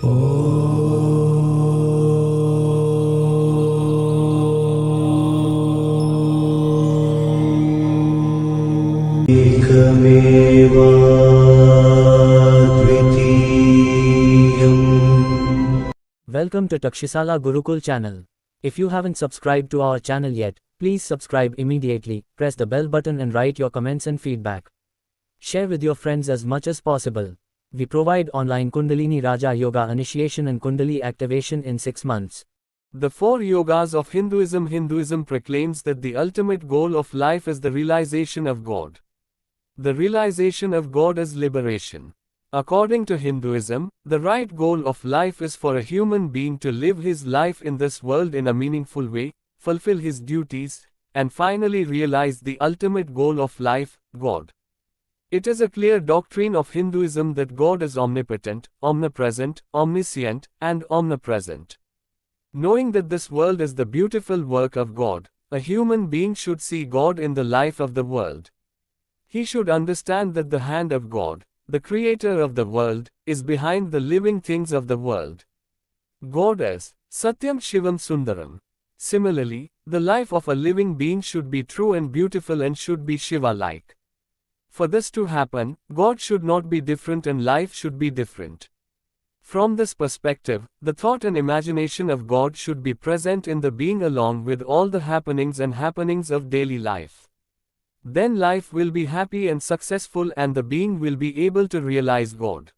Welcome to Takshisala Gurukul channel. If you haven't subscribed to our channel yet, please subscribe immediately, press the bell button and write your comments and feedback. Share with your friends as much as possible. We provide online Kundalini Raja Yoga initiation and Kundali activation in 6 months. The 4 yogas of Hinduism. Hinduism proclaims that the ultimate goal of life is the realization of God. The realization of God is liberation. According to Hinduism, the right goal of life is for a human being to live his life in this world in a meaningful way, fulfill his duties, and finally realize the ultimate goal of life, God. It is a clear doctrine of Hinduism that God is omnipotent, omnipresent, omniscient, and omnipresent. Knowing that this world is the beautiful work of God, a human being should see God in the life of the world. He should understand that the hand of God, the creator of the world, is behind the living things of the world. God is Satyam Shivam Sundaram. Similarly, the life of a living being should be true and beautiful and should be Shiva-like. For this to happen, God should not be different and life should be different. From this perspective, the thought and imagination of God should be present in the being along with all the happenings of daily life. Then life will be happy and successful and the being will be able to realize God.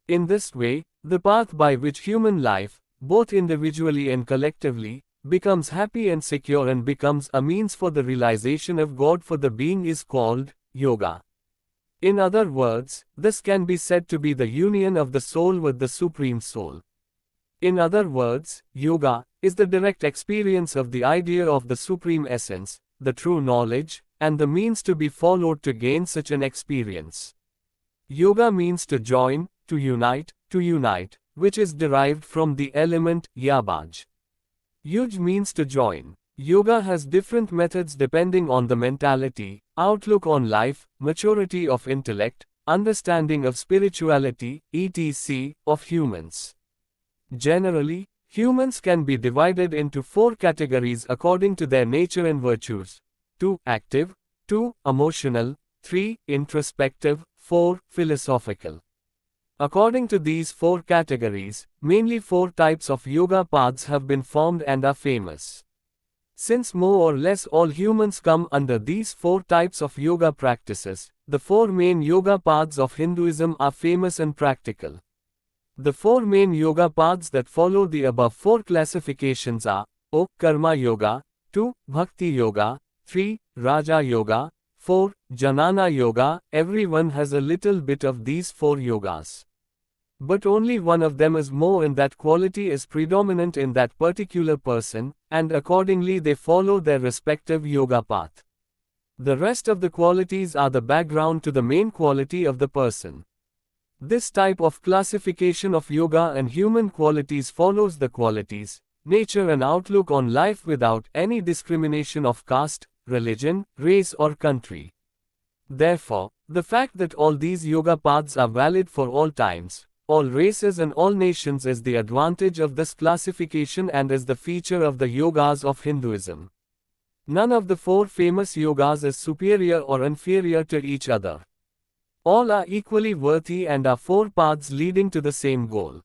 In this way, the path by which human life, both individually and collectively, becomes happy and secure and becomes a means for the realization of God for the being is called yoga. In other words, this can be said to be the union of the soul with the Supreme Soul. In other words, yoga is the direct experience of the idea of the Supreme Essence, the true knowledge, and the means to be followed to gain such an experience. Yoga means to join, to unite, which is derived from the element yabaj. Yuj means to join. Yoga has different methods depending on the mentality, outlook on life, maturity of intellect, understanding of spirituality, etc., of humans. Generally, humans can be divided into 4 categories according to their nature and virtues. 2. Active, 2. Emotional, 3. Introspective, 4. Philosophical. According to these 4 categories, mainly 4 types of yoga paths have been formed and are famous. Since more or less all humans come under these 4 types of yoga practices, the 4 main yoga paths of Hinduism are famous and practical. The 4 main yoga paths that follow the above 4 classifications are: O. Karma Yoga, 2. Bhakti Yoga, 3. Raja Yoga, 4. Jnana Yoga. Everyone has a little bit of these 4 yogas. But only one of them is more and that quality is predominant in that particular person, and accordingly they follow their respective yoga path. The rest of the qualities are the background to the main quality of the person. This type of classification of yoga and human qualities follows the qualities, nature and outlook on life without any discrimination of caste, religion, race or country. Therefore, the fact that all these yoga paths are valid for all times, all races and all nations is the advantage of this classification and is the feature of the yogas of Hinduism. None of the 4 famous yogas is superior or inferior to each other. All are equally worthy and are 4 paths leading to the same goal.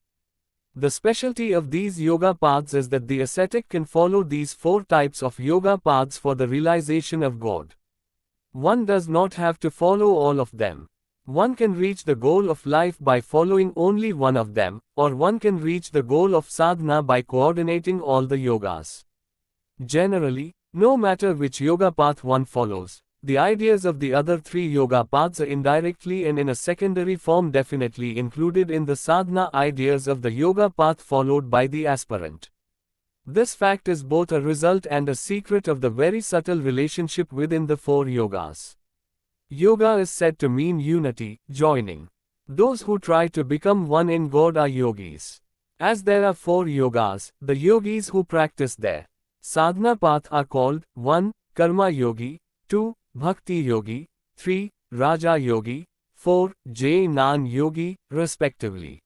The specialty of these yoga paths is that the ascetic can follow these 4 types of yoga paths for the realization of God. One does not have to follow all of them. One can reach the goal of life by following only one of them, or one can reach the goal of sadhana by coordinating all the yogas. Generally, no matter which yoga path one follows, the ideas of the other 3 yoga paths are indirectly and in a secondary form definitely included in the sadhana ideas of the yoga path followed by the aspirant. This fact is both a result and a secret of the very subtle relationship within the 4 yogas. Yoga is said to mean unity, joining. Those who try to become one in God are yogis. As there are 4 yogas, the yogis who practice their sadhana path are called 1. Karma Yogi, 2. Bhakti Yogi, 3. Raja Yogi, 4. Jnan Yogi, respectively.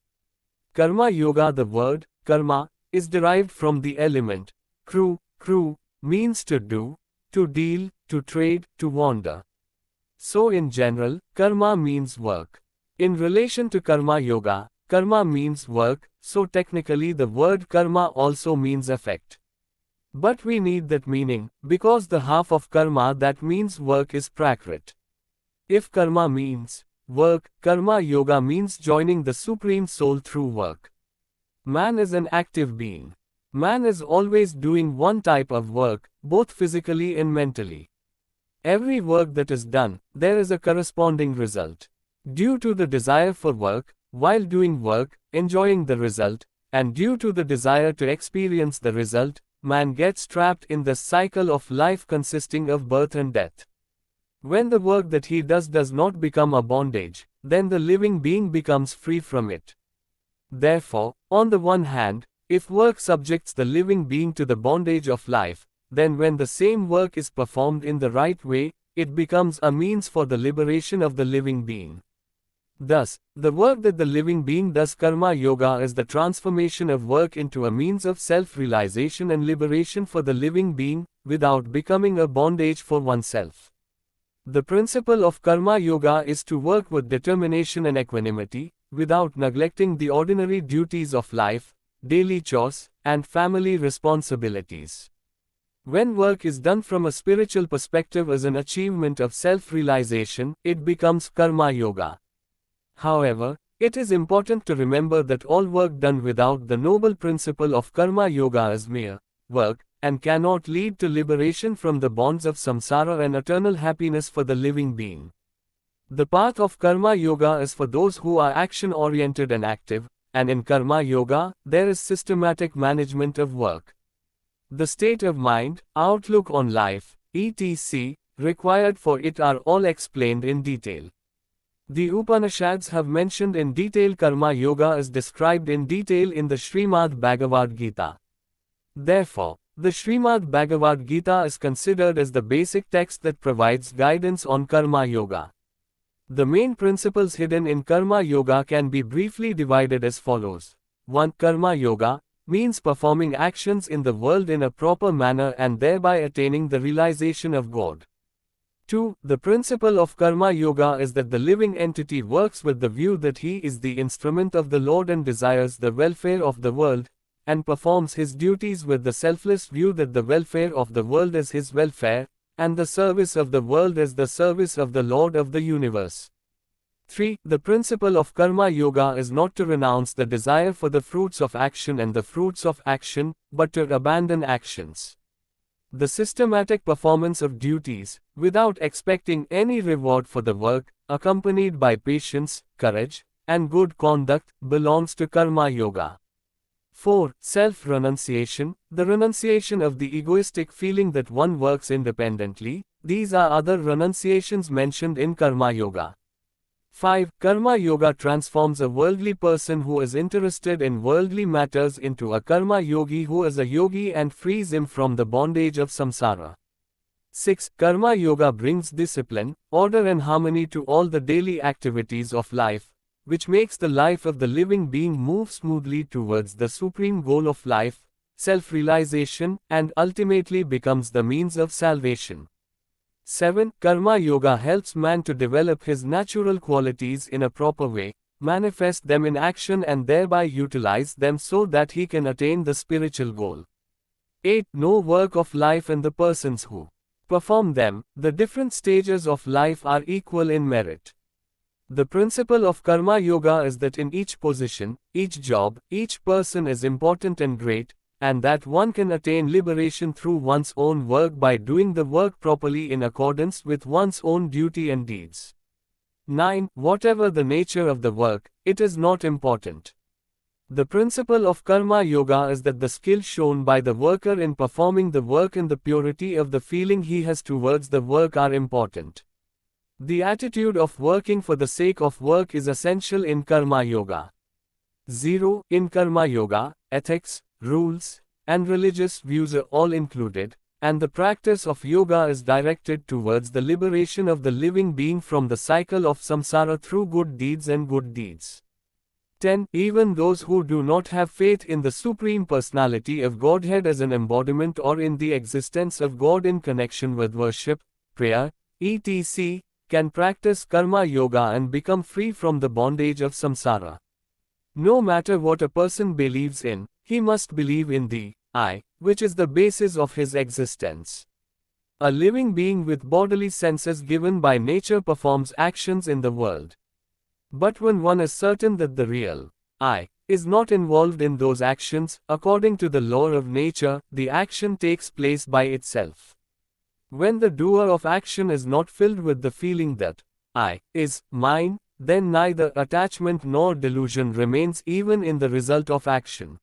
Karma Yoga. The word, karma, is derived from the element, kru. Kru means to do, to deal, to trade, to wander. So in general, karma means work. In relation to Karma Yoga, karma means work, so technically the word karma also means effect. But we need that meaning, because the half of karma that means work is prakrit. If karma means work, Karma Yoga means joining the Supreme Soul through work. Man is an active being. Man is always doing one type of work, both physically and mentally. Every work that is done, there is a corresponding result. Due to the desire for work, while doing work, enjoying the result, and due to the desire to experience the result, man gets trapped in the cycle of life consisting of birth and death. When the work that he does not become a bondage, then the living being becomes free from it. Therefore, on the one hand, if work subjects the living being to the bondage of life, then when the same work is performed in the right way, it becomes a means for the liberation of the living being. Thus, the work that the living being does, Karma Yoga, is the transformation of work into a means of self-realization and liberation for the living being, without becoming a bondage for oneself. The principle of Karma Yoga is to work with determination and equanimity, without neglecting the ordinary duties of life, daily chores, and family responsibilities. When work is done from a spiritual perspective as an achievement of self-realization, it becomes Karma Yoga. However, it is important to remember that all work done without the noble principle of Karma Yoga is mere work, and cannot lead to liberation from the bonds of samsara and eternal happiness for the living being. The path of Karma Yoga is for those who are action-oriented and active, and in Karma Yoga, there is systematic management of work. The state of mind, outlook on life, etc., required for it are all explained in detail. The Upanishads have mentioned in detail Karma Yoga is described in detail in the Srimad Bhagavad Gita. Therefore, the Srimad Bhagavad Gita is considered as the basic text that provides guidance on Karma Yoga. The main principles hidden in Karma Yoga can be briefly divided as follows. 1. Karma Yoga means performing actions in the world in a proper manner and thereby attaining the realization of God. 2. The principle of Karma Yoga is that the living entity works with the view that he is the instrument of the Lord and desires the welfare of the world, and performs his duties with the selfless view that the welfare of the world is his welfare, and the service of the world is the service of the Lord of the universe. 3. The principle of Karma Yoga is not to renounce the desire for the fruits of action and the fruits of action, but to abandon actions. The systematic performance of duties, without expecting any reward for the work, accompanied by patience, courage, and good conduct, belongs to Karma Yoga. 4. Self-renunciation, the renunciation of the egoistic feeling that one works independently. These are other renunciations mentioned in Karma Yoga. 5. Karma Yoga transforms a worldly person who is interested in worldly matters into a Karma Yogi who is a yogi and frees him from the bondage of samsara. 6. Karma Yoga brings discipline, order and harmony to all the daily activities of life, which makes the life of the living being move smoothly towards the supreme goal of life, self-realization, and ultimately becomes the means of salvation. 7. Karma Yoga helps man to develop his natural qualities in a proper way, manifest them in action and thereby utilize them so that he can attain the spiritual goal. 8. No work of life and the persons who perform them, the different stages of life are equal in merit. The principle of Karma Yoga is that in each position, each job, each person is important and great, and that one can attain liberation through one's own work by doing the work properly in accordance with one's own duty and deeds. 9. Whatever the nature of the work, it is not important. The principle of Karma Yoga is that the skill shown by the worker in performing the work and the purity of the feeling he has towards the work are important. The attitude of working for the sake of work is essential in Karma Yoga. 0. In Karma Yoga, ethics, rules, and religious views are all included, and the practice of yoga is directed towards the liberation of the living being from the cycle of samsara through good deeds and good deeds. 10. Even those who do not have faith in the Supreme Personality of Godhead as an embodiment or in the existence of God in connection with worship, prayer, etc., can practice karma yoga and become free from the bondage of samsara. No matter what a person believes in, he must believe in the I, which is the basis of his existence. A living being with bodily senses given by nature performs actions in the world. But when one is certain that the real I is not involved in those actions, according to the law of nature, the action takes place by itself. When the doer of action is not filled with the feeling that I is mine, then neither attachment nor delusion remains even in the result of action.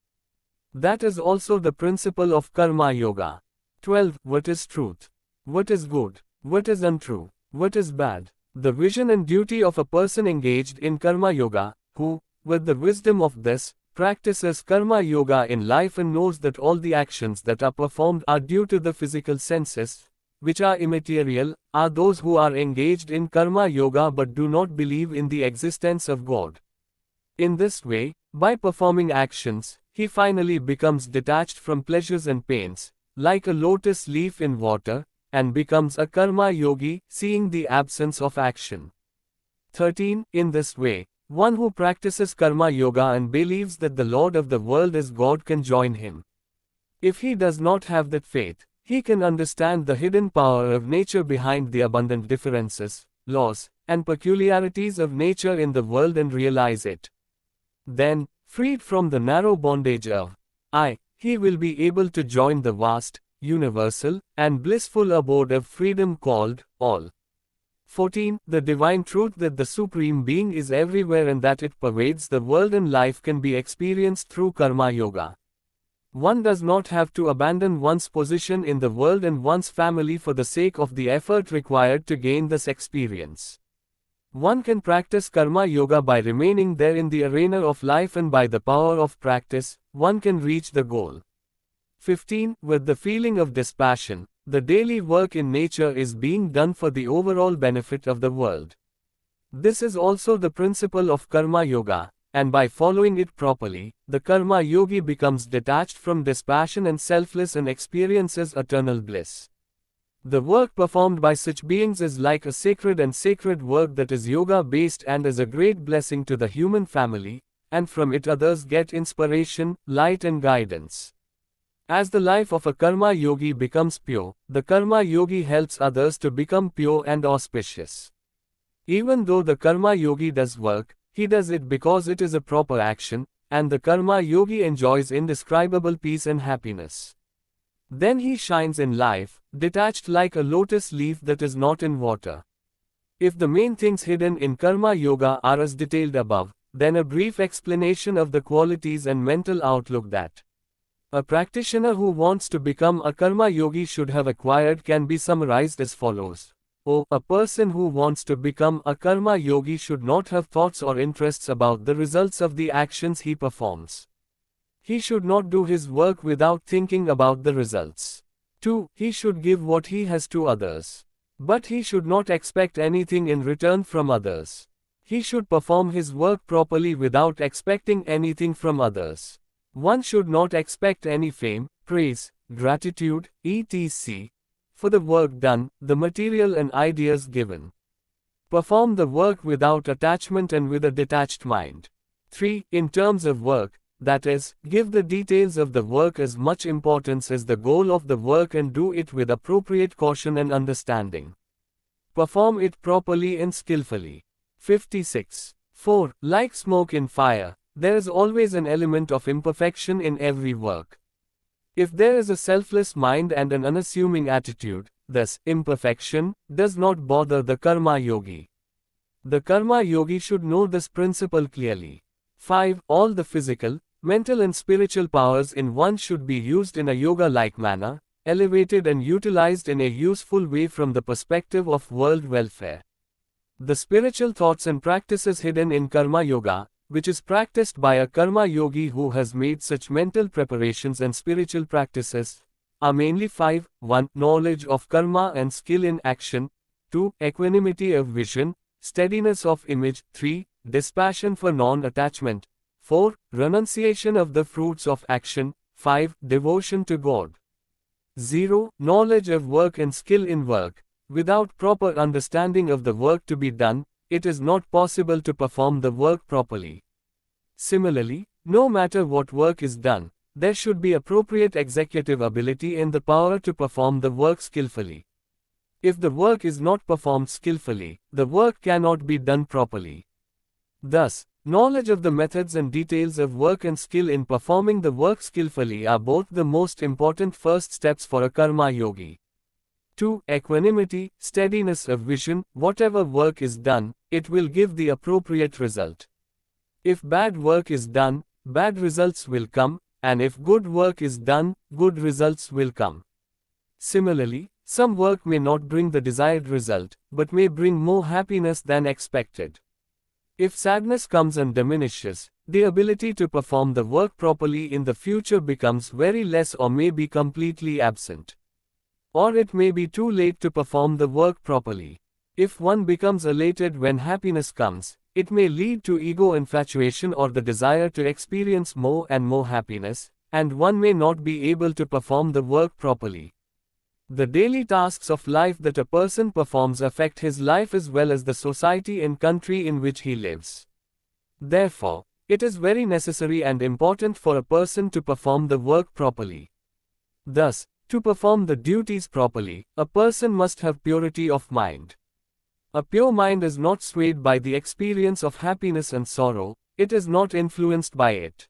That is also the principle of karma yoga. 12. What is truth? What is good? What is untrue? What is bad? The vision and duty of a person engaged in karma yoga, who, with the wisdom of this, practices karma yoga in life and knows that all the actions that are performed are due to the physical senses, which are immaterial, are those who are engaged in karma yoga but do not believe in the existence of God. In this way, by performing actions, he finally becomes detached from pleasures and pains, like a lotus leaf in water, and becomes a karma yogi, seeing the absence of action. 13. In this way, one who practices karma yoga and believes that the Lord of the world is God can join him. If he does not have that faith, he can understand the hidden power of nature behind the abundant differences, laws, and peculiarities of nature in the world and realize it. Then, freed from the narrow bondage of I, he will be able to join the vast, universal, and blissful abode of freedom called All. 14. The divine truth that the Supreme Being is everywhere and that it pervades the world and life can be experienced through karma yoga. One does not have to abandon one's position in the world and one's family for the sake of the effort required to gain this experience. One can practice karma yoga by remaining there in the arena of life, and by the power of practice, one can reach the goal. 15. With the feeling of dispassion, the daily work in nature is being done for the overall benefit of the world. This is also the principle of karma yoga, and by following it properly, the karma yogi becomes detached from dispassion and selfless and experiences eternal bliss. The work performed by such beings is like a sacred work that is yoga-based and is a great blessing to the human family, and from it others get inspiration, light and guidance. As the life of a karma yogi becomes pure, the karma yogi helps others to become pure and auspicious. Even though the karma yogi does work, he does it because it is a proper action, and the karma yogi enjoys indescribable peace and happiness. Then he shines in life, detached like a lotus leaf that is not in water. If the main things hidden in karma yoga are as detailed above, then a brief explanation of the qualities and mental outlook that a practitioner who wants to become a karma yogi should have acquired can be summarized as follows. A person who wants to become a karma yogi should not have thoughts or interests about the results of the actions he performs. He should not do his work without thinking about the results. 2. He should give what he has to others. But he should not expect anything in return from others. He should perform his work properly without expecting anything from others. One should not expect any fame, praise, gratitude, etc. for the work done, the material and ideas given. Perform the work without attachment and with a detached mind. 3. In terms of work, that is, give the details of the work as much importance as the goal of the work and do it with appropriate caution and understanding. Perform it properly and skillfully. 56. 4. Like smoke in fire, there is always an element of imperfection in every work. If there is a selfless mind and an unassuming attitude, this imperfection does not bother the karma yogi. The karma yogi should know this principle clearly. 5. All the physical, mental and spiritual powers in one should be used in a yoga-like manner, elevated and utilized in a useful way from the perspective of world welfare. The spiritual thoughts and practices hidden in karma yoga, which is practiced by a karma yogi who has made such mental preparations and spiritual practices, are mainly 5. 1. Knowledge of karma and skill in action. 2. Equanimity of vision, steadiness of image. 3. Dispassion for non-attachment. 4. Renunciation of the fruits of action. 5. Devotion to God. 0. Knowledge of work and skill in work. Without proper understanding of the work to be done, it is not possible to perform the work properly. Similarly, no matter what work is done, there should be appropriate executive ability and the power to perform the work skillfully. If the work is not performed skillfully, the work cannot be done properly. Thus, knowledge of the methods and details of work and skill in performing the work skillfully are both the most important first steps for a karma yogi. 2. Equanimity, steadiness of vision. Whatever work is done, it will give the appropriate result. If bad work is done, bad results will come, and if good work is done, good results will come. Similarly, some work may not bring the desired result, but may bring more happiness than expected. If sadness comes and diminishes, the ability to perform the work properly in the future becomes very less or may be completely absent. Or it may be too late to perform the work properly. If one becomes elated when happiness comes, it may lead to ego infatuation or the desire to experience more and more happiness, and one may not be able to perform the work properly. The daily tasks of life that a person performs affect his life as well as the society and country in which he lives. Therefore, it is very necessary and important for a person to perform the work properly. Thus, to perform the duties properly, a person must have purity of mind. A pure mind is not swayed by the experience of happiness and sorrow, it is not influenced by it.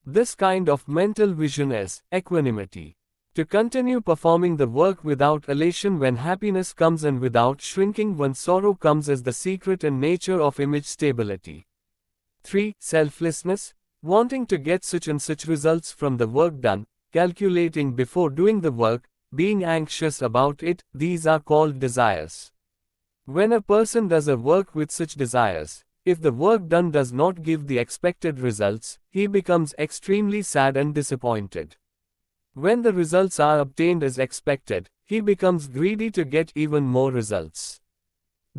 This kind of mental vision is equanimity. To continue performing the work without elation when happiness comes and without shrinking when sorrow comes is the secret and nature of image stability. 3. Selflessness, wanting to get such and such results from the work done, calculating before doing the work, being anxious about it, these are called desires. When a person does a work with such desires, if the work done does not give the expected results, he becomes extremely sad and disappointed. When the results are obtained as expected, he becomes greedy to get even more results.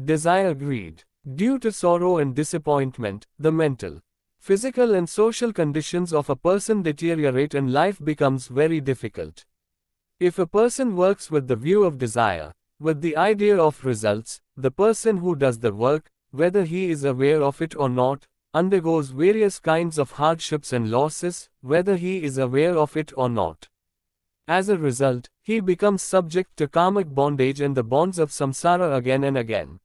Desire greed. Due to sorrow and disappointment, the mental, physical and social conditions of a person deteriorate and life becomes very difficult. If a person works with the view of desire, with the idea of results, the person who does the work, whether he is aware of it or not, undergoes various kinds of hardships and losses, whether he is aware of it or not. As a result, he becomes subject to karmic bondage and the bonds of samsara again and again.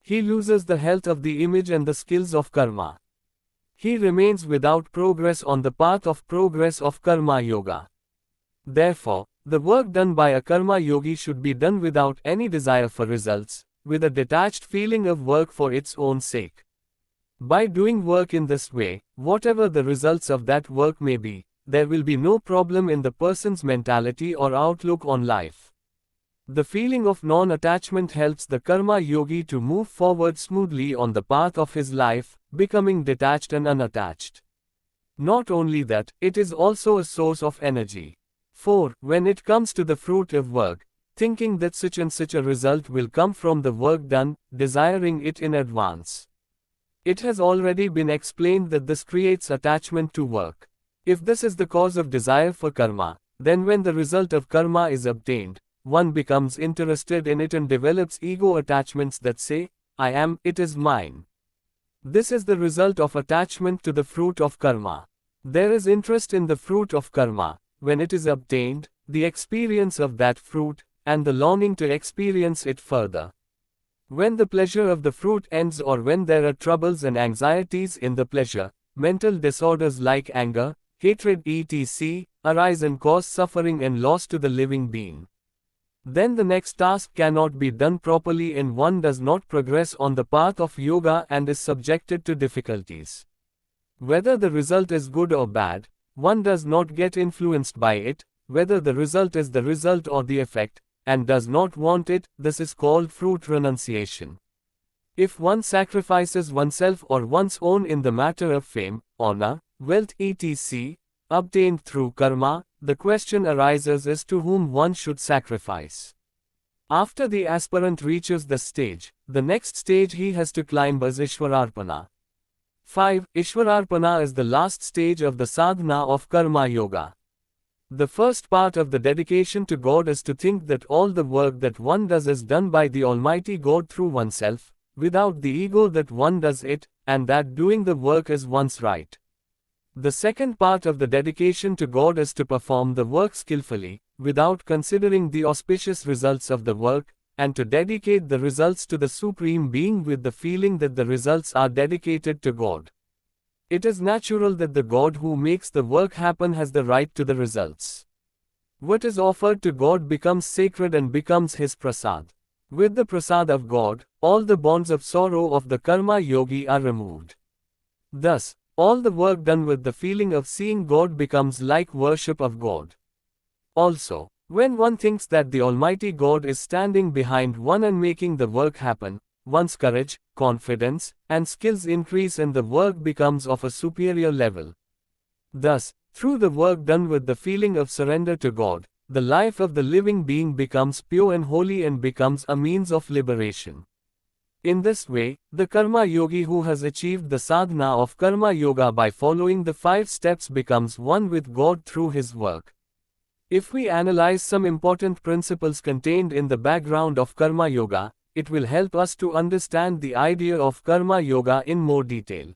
He loses the health of the image and the skills of karma. He remains without progress on the path of progress of karma yoga. Therefore, the work done by a karma yogi should be done without any desire for results, with a detached feeling of work for its own sake. By doing work in this way, whatever the results of that work may be, there will be no problem in the person's mentality or outlook on life. The feeling of non-attachment helps the karma yogi to move forward smoothly on the path of his life, becoming detached and unattached. Not only that, it is also a source of energy. 4. When it comes to the fruit of work, thinking that such and such a result will come from the work done, desiring it in advance. It has already been explained that this creates attachment to work. If this is the cause of desire for karma, then when the result of karma is obtained, one becomes interested in it and develops ego attachments that say, I am, it is mine. This is the result of attachment to the fruit of karma. There is interest in the fruit of karma, when it is obtained, the experience of that fruit, and the longing to experience it further. When the pleasure of the fruit ends or when there are troubles and anxieties in the pleasure, mental disorders like anger, hatred etc., arise and cause suffering and loss to the living being. Then the next task cannot be done properly and one does not progress on the path of yoga and is subjected to difficulties. Whether the result is good or bad, one does not get influenced by it, whether the result is the result or the effect, and does not want it, this is called fruit renunciation. If one sacrifices oneself or one's own in the matter of fame, honor, wealth etc., obtained through karma, the question arises as to whom one should sacrifice. After the aspirant reaches the next stage he has to climb is Ishwararpana. 5. Ishwararpana is the last stage of the sadhana of Karma Yoga. The first part of the dedication to God is to think that all the work that one does is done by the Almighty God through oneself, without the ego that one does it, and that doing the work is one's right. The second part of the dedication to God is to perform the work skillfully, without considering the auspicious results of the work, and to dedicate the results to the Supreme Being with the feeling that the results are dedicated to God. It is natural that the God who makes the work happen has the right to the results. What is offered to God becomes sacred and becomes His prasad. With the prasad of God, all the bonds of sorrow of the karma yogi are removed. Thus, all the work done with the feeling of seeing God becomes like worship of God. Also, when one thinks that the Almighty God is standing behind one and making the work happen, one's courage, confidence, and skills increase and the work becomes of a superior level. Thus, through the work done with the feeling of surrender to God, the life of the living being becomes pure and holy and becomes a means of liberation. In this way, the Karma Yogi who has achieved the sadhana of Karma Yoga by following the 5 steps becomes one with God through his work. If we analyze some important principles contained in the background of Karma Yoga, it will help us to understand the idea of Karma Yoga in more detail.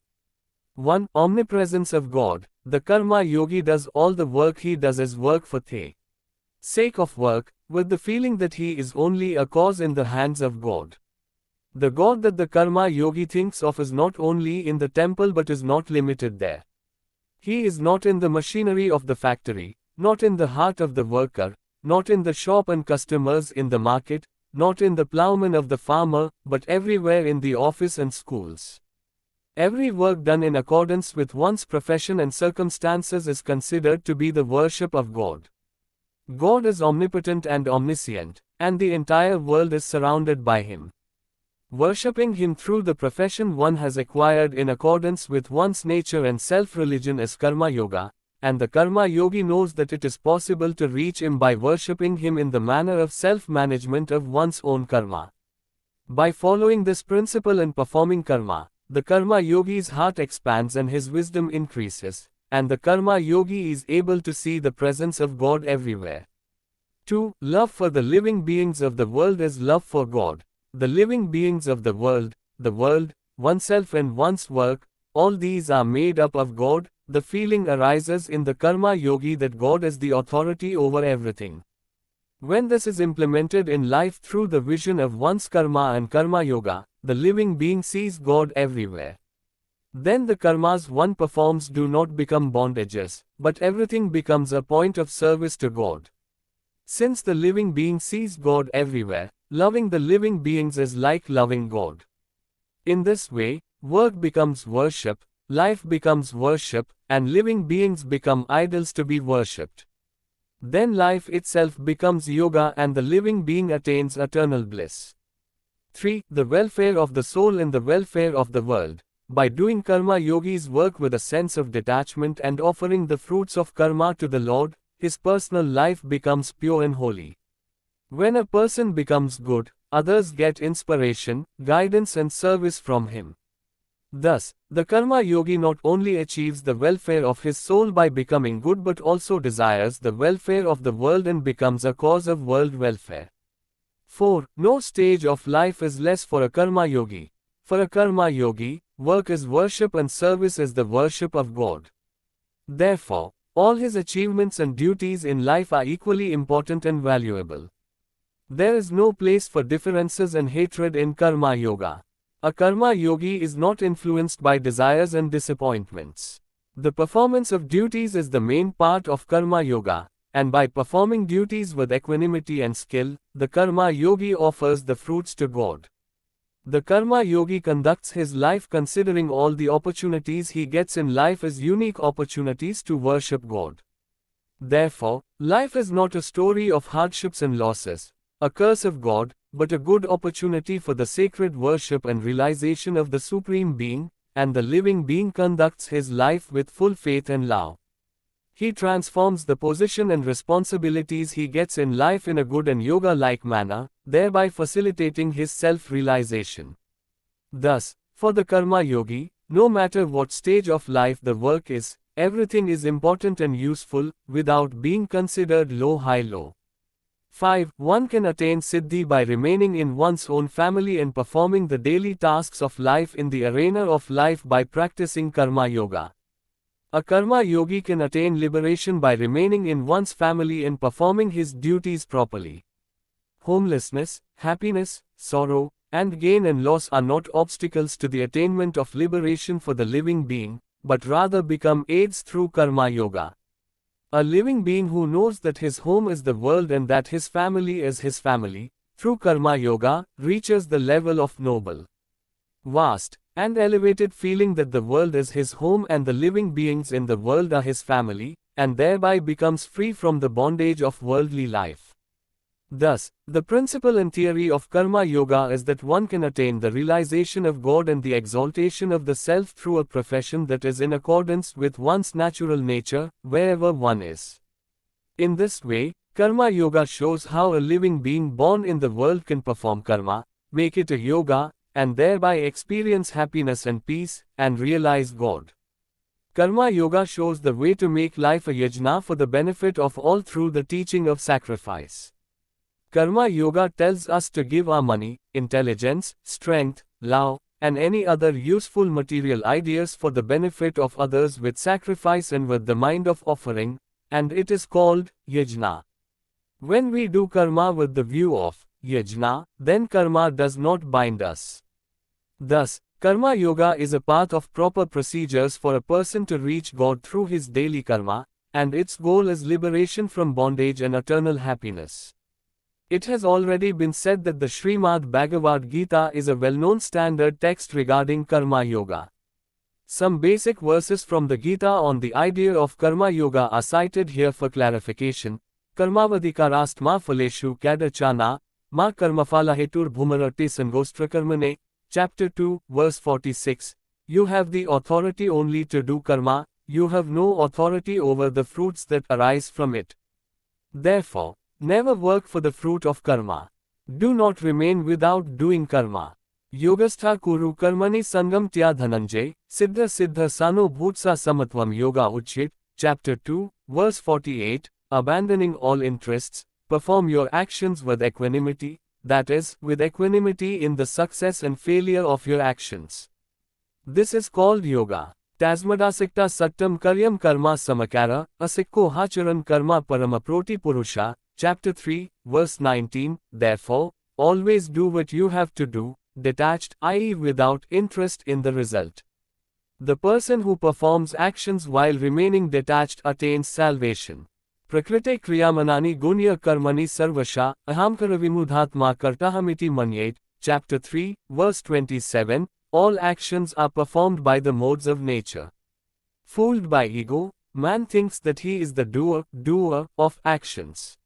1. Omnipresence of God. The Karma Yogi does all the work he does as work for the sake of work, with the feeling that he is only a cause in the hands of God. The God that the Karma Yogi thinks of is not only in the temple but is not limited there. He is not in the machinery of the factory, not in the heart of the worker, not in the shop and customers in the market, not in the plowman of the farmer, but everywhere in the office and schools. Every work done in accordance with one's profession and circumstances is considered to be the worship of God. God is omnipotent and omniscient, and the entire world is surrounded by Him. Worshipping Him through the profession one has acquired in accordance with one's nature and self-religion is Karma Yoga, and the Karma Yogi knows that it is possible to reach Him by worshipping Him in the manner of self-management of one's own karma. By following this principle and performing karma, the Karma Yogi's heart expands and his wisdom increases, and the Karma Yogi is able to see the presence of God everywhere. 2. Love for the living beings of the world is love for God. The living beings of the world, oneself and one's work, all these are made up of God. The feeling arises in the Karma Yogi that God is the authority over everything. When this is implemented in life through the vision of one's karma and Karma Yoga, the living being sees God everywhere. Then the karmas one performs do not become bondages, but everything becomes a point of service to God. Since the living being sees God everywhere, loving the living beings is like loving God. In this way, work becomes worship, life becomes worship, and living beings become idols to be worshipped. Then life itself becomes yoga and the living being attains eternal bliss. 3. The welfare of the soul and the welfare of the world. By doing Karma Yogi's work with a sense of detachment and offering the fruits of karma to the Lord, his personal life becomes pure and holy. When a person becomes good, others get inspiration, guidance and service from him. Thus, the Karma Yogi not only achieves the welfare of his soul by becoming good but also desires the welfare of the world and becomes a cause of world welfare. 4. No stage of life is less for a Karma Yogi. For a Karma Yogi, work is worship and service is the worship of God. Therefore, all his achievements and duties in life are equally important and valuable. There is no place for differences and hatred in Karma Yoga. A Karma Yogi is not influenced by desires and disappointments. The performance of duties is the main part of Karma Yoga, and by performing duties with equanimity and skill, the Karma Yogi offers the fruits to God. The Karma Yogi conducts his life considering all the opportunities he gets in life as unique opportunities to worship God. Therefore, life is not a story of hardships and losses, a curse of God, but a good opportunity for the sacred worship and realization of the Supreme Being, and the living being conducts his life with full faith and love. He transforms the position and responsibilities he gets in life in a good and yoga-like manner, thereby facilitating his self-realization. Thus, for the Karma Yogi, No matter what stage of life the work is, everything is important and useful, without being considered low high low. 5. One can attain Siddhi by remaining in one's own family and performing the daily tasks of life in the arena of life by practicing Karma Yoga. A Karma Yogi can attain liberation by remaining in one's family and performing his duties properly. Homelessness, happiness, sorrow, and gain and loss are not obstacles to the attainment of liberation for the living being, but rather become aids through Karma Yoga. A living being who knows that his home is the world and that his family is his family, through Karma Yoga, reaches the level of noble, vast, and elevated feeling that the world is his home and the living beings in the world are his family, and thereby becomes free from the bondage of worldly life. Thus, the principle and theory of Karma Yoga is that one can attain the realization of God and the exaltation of the self through a profession that is in accordance with one's natural nature, wherever one is. In this way, Karma Yoga shows how a living being born in the world can perform karma, make it a yoga, and thereby experience happiness and peace, and realize God. Karma Yoga shows the way to make life a yajna for the benefit of all through the teaching of sacrifice. Karma Yoga tells us to give our money, intelligence, strength, love, and any other useful material ideas for the benefit of others with sacrifice and with the mind of offering, and it is called yajna. When we do karma with the view of yajna, then karma does not bind us. Thus, Karma Yoga is a path of proper procedures for a person to reach God through his daily karma, and its goal is liberation from bondage and eternal happiness. It has already been said that the Srimad Bhagavad Gita is a well-known standard text regarding Karma Yoga. Some basic verses from the Gita on the idea of Karma Yoga are cited here for clarification. Karmavadhikarastma phaleshu kadachana, ma karmaphala hetur bhumarati sangostrakarmane. Chapter 2, verse 46. You have the authority only to do karma, you have no authority over the fruits that arise from it. Therefore, never work for the fruit of karma. Do not remain without doing karma. Yogastha kuru karmani sangam tya dhananjay, siddha siddha sano bhutsa samatvam yoga uchit. Chapter 2, verse 48. Abandoning all interests, perform your actions with equanimity, that is, with equanimity in the success and failure of your actions. This is called yoga. Tasmadasikta sattam karyam karma samakara, asikko hacharan karma paramaproti purusha. Chapter 3, verse 19. Therefore, always do what you have to do, detached, i.e., without interest in the result. The person who performs actions while remaining detached attains salvation. Prakrite kriyamanani gunya karmani sarvasha, ahamkara vimudhatma kartahamiti manyet. Chapter 3, verse 27. All actions are performed by the modes of nature. Fooled by ego, man thinks that he is the doer of actions.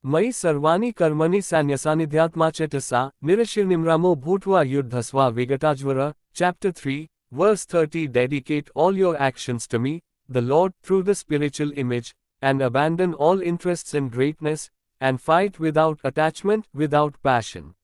Mai sarvani karmani sanyasanidhyatma chetasa, nirashirnimramo bhutva yuddhasva vigatajvara. Chapter 3, verse 30. Dedicate all your actions to me, the Lord, through the spiritual image, and abandon all interests in greatness, and fight without attachment, without passion.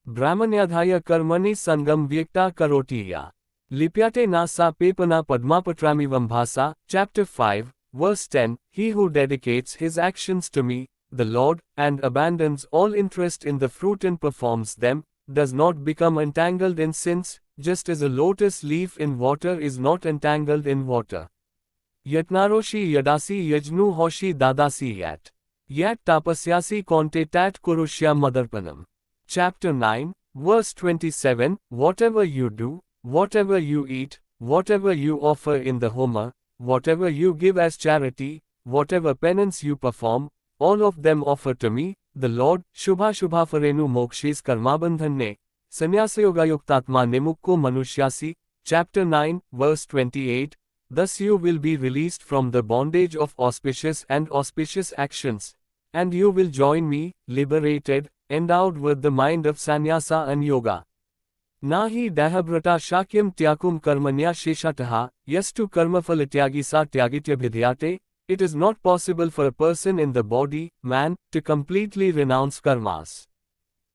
Brahmanyadhaya karmani sangam vyakta karotiya. Lipyate nasa pepana padmapatrami vambhasa. Chapter 5, verse 10. He who dedicates his actions to me, the Lord, and abandons all interest in the fruit and performs them, does not become entangled in sins, just as a lotus leaf in water is not entangled in water. Yatnaroshi yadasi yajnu hoshi dadasi yat. Yat tapasyasi konte tat kurushya madarpanam. Chapter 9, verse 27. Whatever you do, whatever you eat, whatever you offer in the Homa, whatever you give as charity, whatever penance you perform, all of them offer to me, the Lord. Shubha shubha farenu mokshis karmabandhanne. Sanyasayoga yuktatma nimukko manushyasi. Chapter 9, verse 28. Thus you will be released from the bondage of auspicious and auspicious actions, and you will join me, liberated, endowed with the mind of sannyasa and yoga. Nahi dahabrata shakyam tyakum karmanya sheshataha, yastu karmafalatyagi sa tyagitya bhidyate. It is not possible for a person in the body, man, to completely renounce karmas.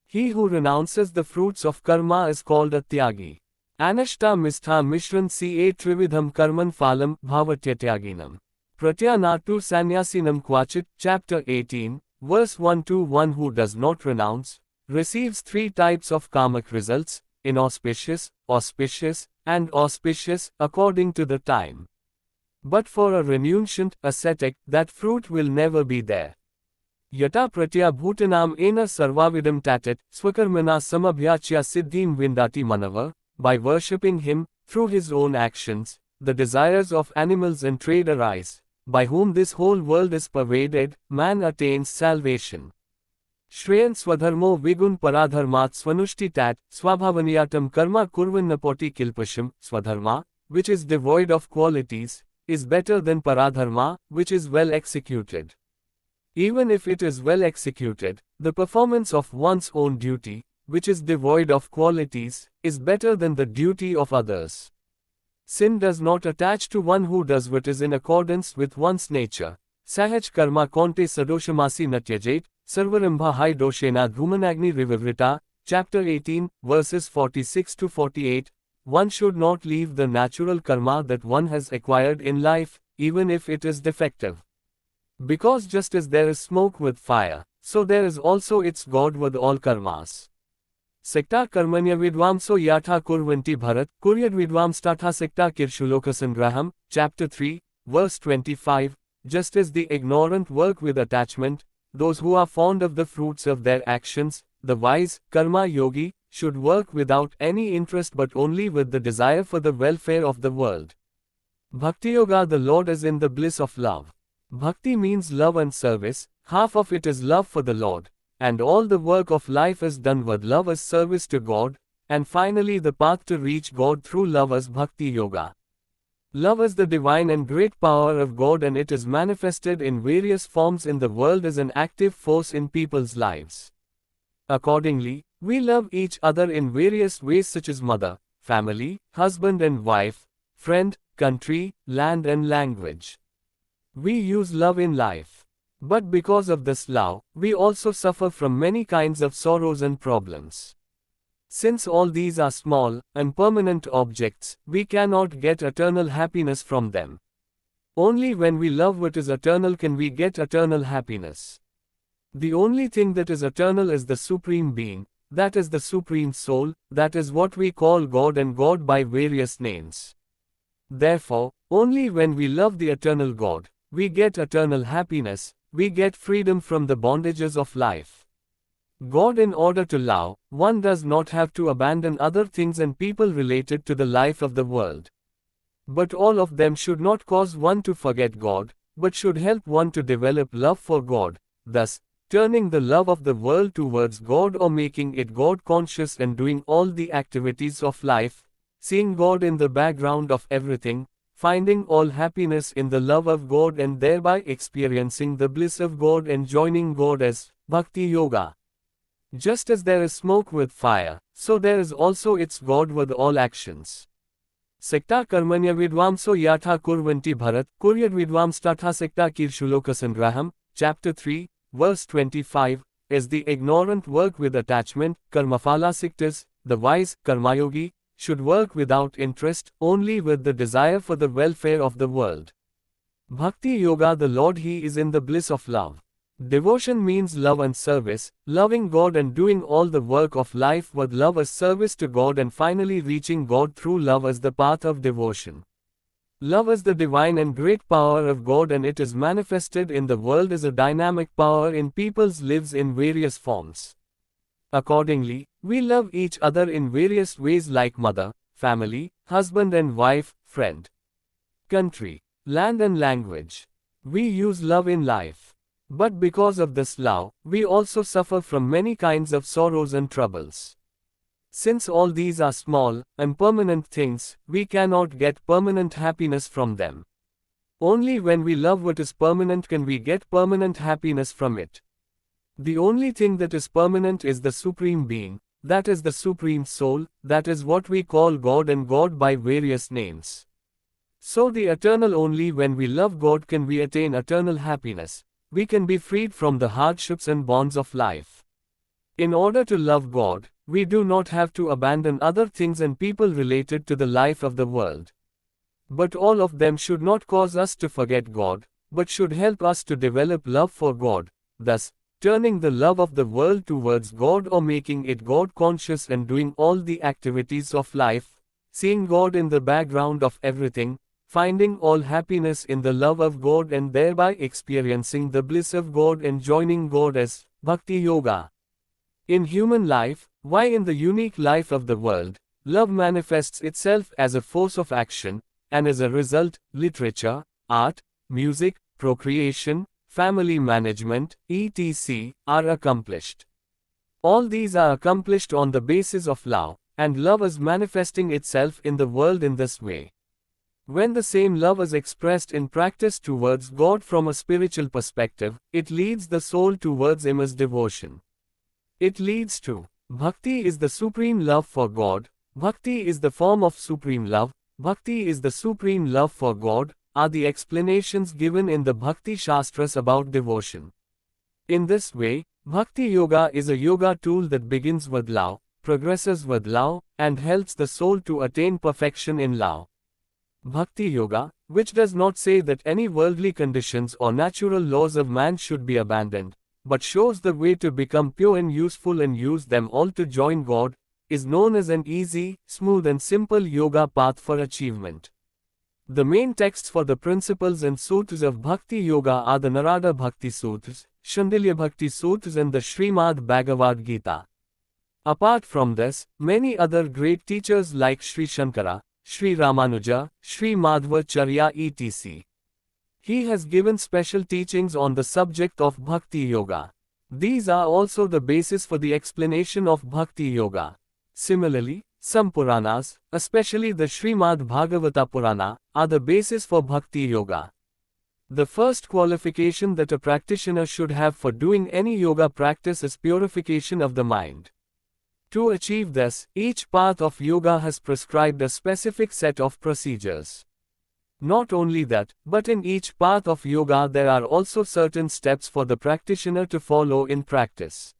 He who renounces the fruits of karma is called a tyagi. Anashta mistha mishran ca trividham karman phalam bhavatyatyaginam. Pratyanatu sanyasinam kvachit, chapter 18, verse 1 one who does not renounce, receives three types of karmic results, inauspicious, auspicious, and auspicious, according to the time. But for a renunciant ascetic, that fruit will never be there. Yata pratya bhutanam ena sarvavidam tatat, swakarmana samabhyachya siddhim vindati manava, by worshipping him, through his own actions, the desires of animals and trade arise, by whom this whole world is pervaded, man attains salvation. Shreyan swadharmo vigun paradharmat swanushtitat, swabhavaniyatam karma kurvannapoti kilpasham, swadharma, which is devoid of qualities, is better than paradharma, which is well executed. Even if it is well executed, the performance of one's own duty, which is devoid of qualities, is better than the duty of others. Sin does not attach to one who does what is in accordance with one's nature. Sahaj karma konte sadoshamasi natyajet, sarvarambha hai doshena dhumanagni rivivrita, chapter 18, verses 46 to 48. One should not leave the natural karma that one has acquired in life, even if it is defective. Because just as there is smoke with fire, so there is also its God with all karmas. Sekta karmanya vidvamso yatha kurvanti bharat, kuryad vidvamstatha sekta kirshulokasangraham, chapter 3, verse 25, just as the ignorant work with attachment, those who are fond of the fruits of their actions, the wise, karma yogi, should work without any interest but only with the desire for the welfare of the world. Bhakti Yoga, the Lord is in the bliss of love. Bhakti means love and service, half of it is love for the Lord, and all the work of life is done with love as service to God, and finally the path to reach God through love as Bhakti Yoga. Love is the divine and great power of God, and it is manifested in various forms in the world as an active force in people's lives. Accordingly, we love each other in various ways such as mother, family, husband and wife, friend, country, land and language. We use love in life. But because of this love, we also suffer from many kinds of sorrows and problems. Since all these are small, impermanent objects, we cannot get eternal happiness from them. Only when we love what is eternal can we get eternal happiness. The only thing that is eternal is the Supreme Being, that is the Supreme Soul, that is what we call God and God by various names. Therefore, only when we love the eternal God, we get eternal happiness, we get freedom from the bondages of life. God, in order to love, one does not have to abandon other things and people related to the life of the world. But all of them should not cause one to forget God, but should help one to develop love for God, thus, turning the love of the world towards God or making it God conscious and doing all the activities of life, seeing God in the background of everything, finding all happiness in the love of God and thereby experiencing the bliss of God and joining God as Bhakti Yoga. Just as there is smoke with fire, so there is also its God with all actions. Sekta karmanya vidvamso yatha kurvanti bharat, kuryad vidvamstatha sekta kirshulokasangraham, chapter 3, verse 25, as the ignorant work with attachment, karmaphala siktas, the wise, karmayogi, should work without interest, only with the desire for the welfare of the world. Bhakti Yoga, the Lord, He is in the bliss of love. Devotion means love and service, loving God and doing all the work of life with love as service to God and finally reaching God through love as the path of devotion. Love is the divine and great power of God, and it is manifested in the world as a dynamic power in people's lives in various forms. Accordingly, we love each other in various ways like mother, family, husband and wife, friend, country, land and language. We use love in life. But because of this love, we also suffer from many kinds of sorrows and troubles. Since all these are small, impermanent things, we cannot get permanent happiness from them. Only when we love what is permanent can we get permanent happiness from it. The only thing that is permanent is the Supreme Being, that is the Supreme Soul, that is what we call God and God by various names. So the eternal, only when we love God can we attain eternal happiness. We can be freed from the hardships and bonds of life. In order to love God, we do not have to abandon other things and people related to the life of the world. But all of them should not cause us to forget God, but should help us to develop love for God, thus, turning the love of the world towards God or making it God conscious and doing all the activities of life, seeing God in the background of everything, finding all happiness in the love of God and thereby experiencing the bliss of God and joining God as Bhakti Yoga. In human life, why in the unique life of the world, love manifests itself as a force of action, and as a result, literature, art, music, procreation, family management, etc., are accomplished. All these are accomplished on the basis of love, and love is manifesting itself in the world in this way. When the same love is expressed in practice towards God from a spiritual perspective, it leads the soul towards Him as devotion. It leads to Bhakti is the supreme love for God, Bhakti is the form of supreme love, Bhakti is the supreme love for God, are the explanations given in the Bhakti Shastras about devotion. In this way, Bhakti Yoga is a yoga tool that begins with love, progresses with love, and helps the soul to attain perfection in love. Bhakti Yoga, which does not say that any worldly conditions or natural laws of man should be abandoned, but shows the way to become pure and useful and use them all to join God, is known as an easy, smooth and simple yoga path for achievement. The main texts for the principles and sutras of Bhakti Yoga are the Narada Bhakti Sutras, Shandilya Bhakti Sutras and the Srimad Bhagavad Gita. Apart from this, many other great teachers like Sri Shankara, Sri Ramanuja, Sri Madhvacharya etc. He has given special teachings on the subject of Bhakti Yoga. These are also the basis for the explanation of Bhakti Yoga. Similarly, some Puranas, especially the Srimad Bhagavata Purana, are the basis for Bhakti Yoga. The first qualification that a practitioner should have for doing any yoga practice is purification of the mind. To achieve this, each path of yoga has prescribed a specific set of procedures. Not only that, but in each path of yoga there are also certain steps for the practitioner to follow in practice.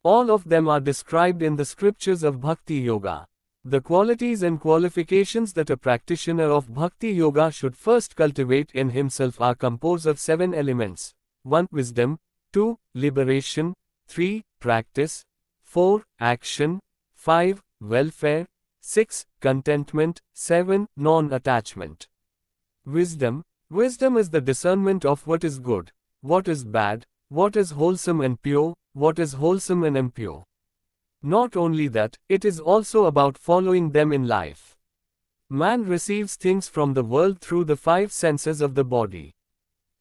All of them are described in the scriptures of Bhakti Yoga. The qualities and qualifications that a practitioner of Bhakti Yoga should first cultivate in himself are composed of 7 elements. 1. Wisdom. 2. Liberation. 3. Practice. 4. Action. 5. Welfare. 6. Contentment. 7. Non-attachment. Wisdom. Wisdom is the discernment of what is good, what is bad, what is wholesome and pure, what is wholesome and impure. Not only that, it is also about following them in life. Man receives things from the world through the 5 senses of the body.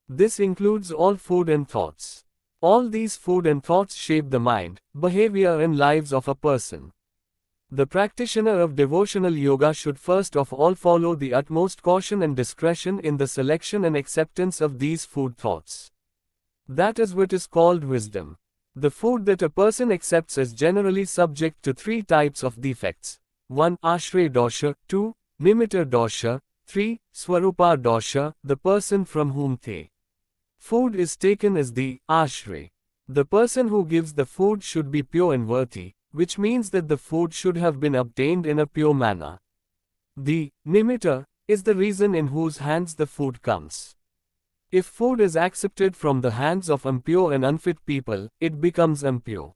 This includes all food and thoughts. All these food and thoughts shape the mind, behavior and lives of a person. The practitioner of devotional yoga should first of all follow the utmost caution and discretion in the selection and acceptance of these food thoughts. That is what is called wisdom. The food that a person accepts is generally subject to 3 types of defects. 1. Ashray dosha, 2. Nimitta dosha, 3. Swarupa dosha, the person from whom the food is taken is the ashray. The person who gives the food should be pure and worthy, which means that the food should have been obtained in a pure manner. The nimitta is the reason in whose hands the food comes. If food is accepted from the hands of impure and unfit people, it becomes impure.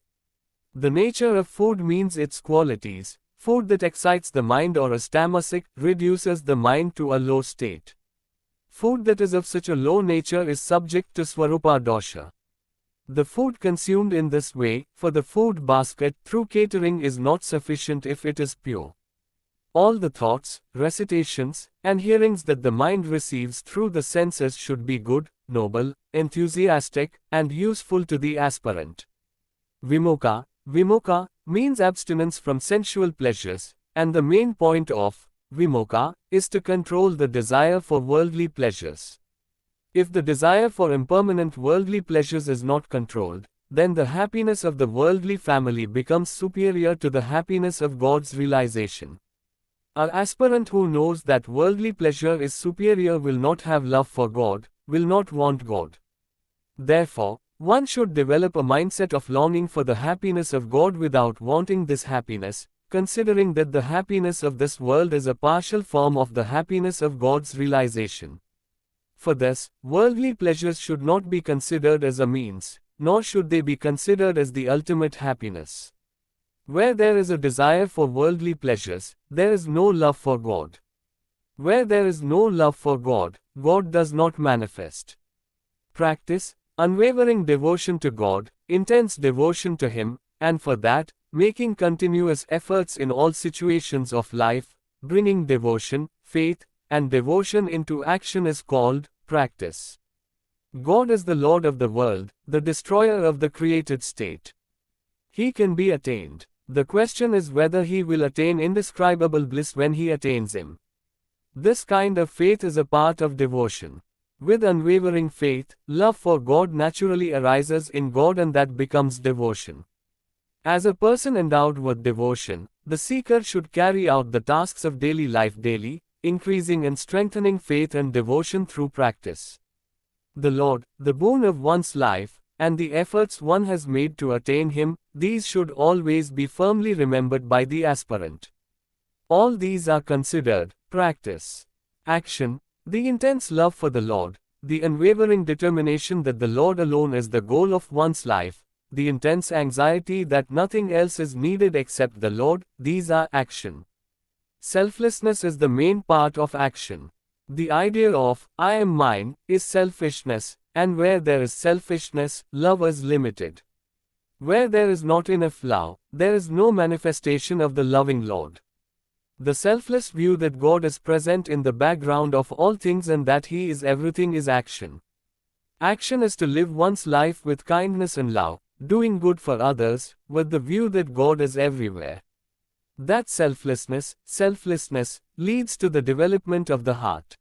The nature of food means its qualities. Food that excites the mind or is tamasic reduces the mind to a low state. Food that is of such a low nature is subject to Swarupa dosha. The food consumed in this way, for the food basket through catering is not sufficient if it is pure. All the thoughts, recitations, and hearings that the mind receives through the senses should be good, noble, enthusiastic, and useful to the aspirant. Vimukha. Vimukha means abstinence from sensual pleasures, and the main point of Vimukha is to control the desire for worldly pleasures. If the desire for impermanent worldly pleasures is not controlled, then the happiness of the worldly family becomes superior to the happiness of God's realization. An aspirant who knows that worldly pleasure is superior will not have love for God, will not want God. Therefore, One should develop a mindset of longing for the happiness of God without wanting this happiness, considering that the happiness of this world is a partial form of the happiness of God's realization. For this, worldly pleasures should not be considered as a means, nor should they be considered as the ultimate happiness. Where there is a desire for worldly pleasures, there is no love for God. Where there is no love for God, God does not manifest. Practice unwavering devotion to God, intense devotion to Him, and for that, making continuous efforts in all situations of life, bringing devotion, faith, and devotion into action is called practice. God is the Lord of the world, the destroyer of the created state. He can be attained. The question is whether he will attain indescribable bliss when he attains Him. This kind of faith is a part of devotion. With unwavering faith, love for God naturally arises in God, and that becomes devotion. As a person endowed with devotion, the seeker should carry out the tasks of daily life daily, increasing and strengthening faith and devotion through practice. The Lord, the boon of one's life, and the efforts one has made to attain Him, these should always be firmly remembered by the aspirant. All these are considered practice. Action, the intense love for the Lord, the unwavering determination that the Lord alone is the goal of one's life, the intense anxiety that nothing else is needed except the Lord, these are action. Selflessness is the main part of action. The idea of, I am mine, is selfishness, and where there is selfishness, love is limited. Where there is not enough love, there is no manifestation of the loving Lord. The selfless view that God is present in the background of all things and that He is everything is action. Action is to live one's life with kindness and love, doing good for others, with the view that God is everywhere. That selflessness leads to the development of the heart.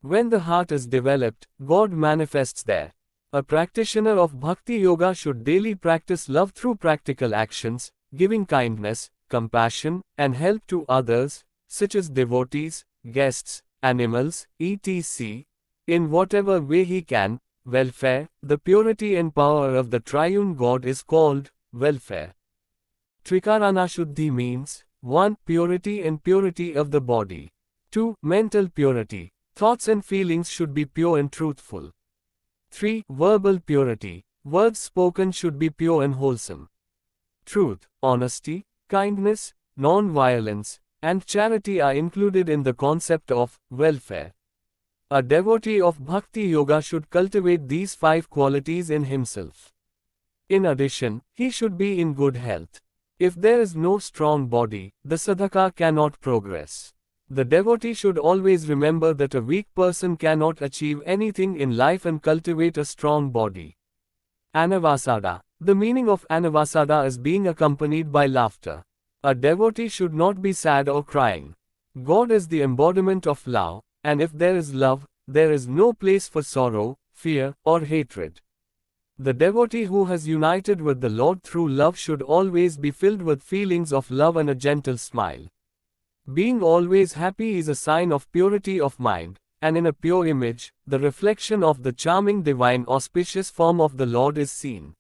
When the heart is developed, God manifests there. A practitioner of Bhakti Yoga should daily practice love through practical actions, giving kindness, compassion, and help to others, such as devotees, guests, animals, etc., in whatever way he can. Welfare, the purity and power of the triune God is called welfare. Trikarana Shuddhi means 1. Purity and purity of the body. 2. Mental purity. Thoughts and feelings should be pure and truthful. 3. Verbal purity. Words spoken should be pure and wholesome. Truth, honesty, kindness, non-violence, and charity are included in the concept of welfare. A devotee of Bhakti Yoga should cultivate these 5 qualities in himself. In addition, he should be in good health. If there is no strong body, the sadhaka cannot progress. The devotee should always remember that a weak person cannot achieve anything in life and cultivate a strong body. Anavasada. The meaning of Anavasada is being accompanied by laughter. A devotee should not be sad or crying. God is the embodiment of love, and if there is love, there is no place for sorrow, fear, or hatred. The devotee who has united with the Lord through love should always be filled with feelings of love and a gentle smile. Being always happy is a sign of purity of mind, and in a pure image, the reflection of the charming divine auspicious form of the Lord is seen.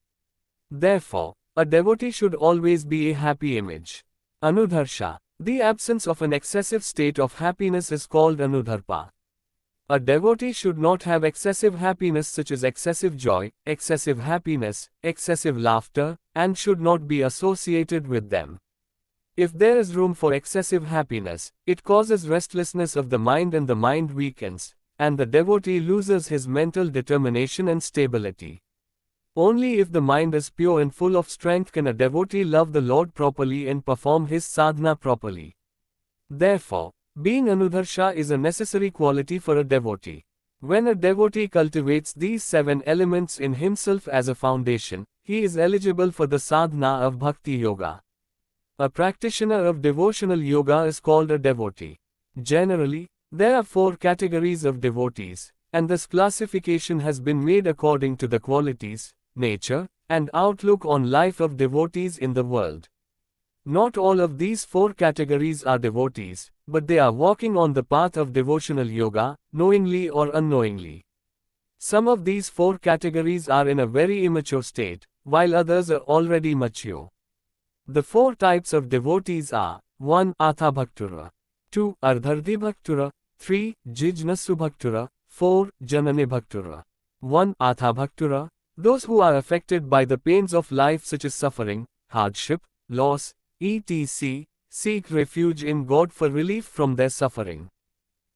Therefore, a devotee should always be a happy image. Anudharsha. The absence of an excessive state of happiness is called anudharpa. A devotee should not have excessive happiness such as excessive joy, excessive happiness, excessive laughter, and should not be associated with them. If there is room for excessive happiness, it causes restlessness of the mind and the mind weakens, and the devotee loses his mental determination and stability. Only if the mind is pure and full of strength can a devotee love the Lord properly and perform his sadhana properly. Therefore, being anudharsha is a necessary quality for a devotee. When a devotee cultivates these 7 elements in himself as a foundation, he is eligible for the sadhana of Bhakti Yoga. A practitioner of devotional yoga is called a devotee. Generally, there are 4 categories of devotees, and this classification has been made according to the qualities, nature, and outlook on life of devotees in the world. Not all of these 4 categories are devotees, but they are walking on the path of devotional yoga, knowingly or unknowingly. Some of these four categories are in a very immature state, while others are already mature. The four types of devotees are 1. Atha Bhaktura, 2. Ardhardi Bhaktura, 3. Jijnasu Bhaktura, 4. Janane Bhaktura. 1. Atha Bhaktura, those who are affected by the pains of life such as suffering, hardship, loss, etc., seek refuge in God for relief from their suffering.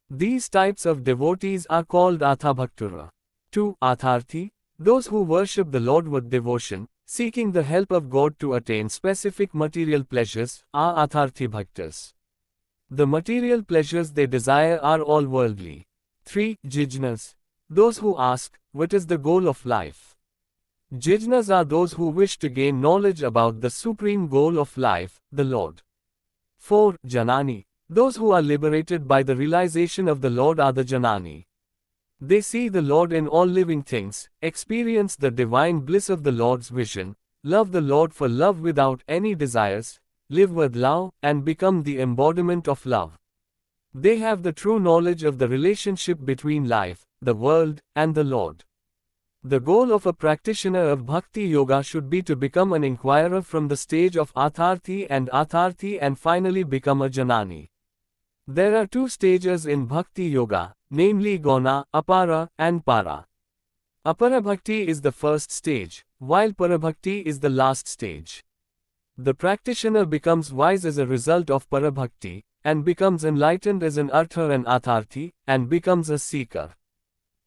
These types of devotees are called Atha Bhaktura. 2. Atharthi, those who worship the Lord with devotion, seeking the help of God to attain specific material pleasures, are Atharthi Bhaktas. The material pleasures they desire are all worldly. 3. Jijnas, those who ask, what is the goal of life? Jijnas are those who wish to gain knowledge about the supreme goal of life, the Lord. 4. Janani, those who are liberated by the realization of the Lord are the Janani. They see the Lord in all living things, experience the divine bliss of the Lord's vision, love the Lord for love without any desires, live with love, and become the embodiment of love. They have the true knowledge of the relationship between life, the world, and the Lord. The goal of a practitioner of Bhakti Yoga should be to become an inquirer from the stage of Atharthi and finally become a Janani. There are two stages in Bhakti Yoga, namely Gona, Apara, and Para. Apara Bhakti is the first stage, while Parabhakti is the last stage. The practitioner becomes wise as a result of Parabhakti, and becomes enlightened as an Artha and Atharthi, and becomes a seeker.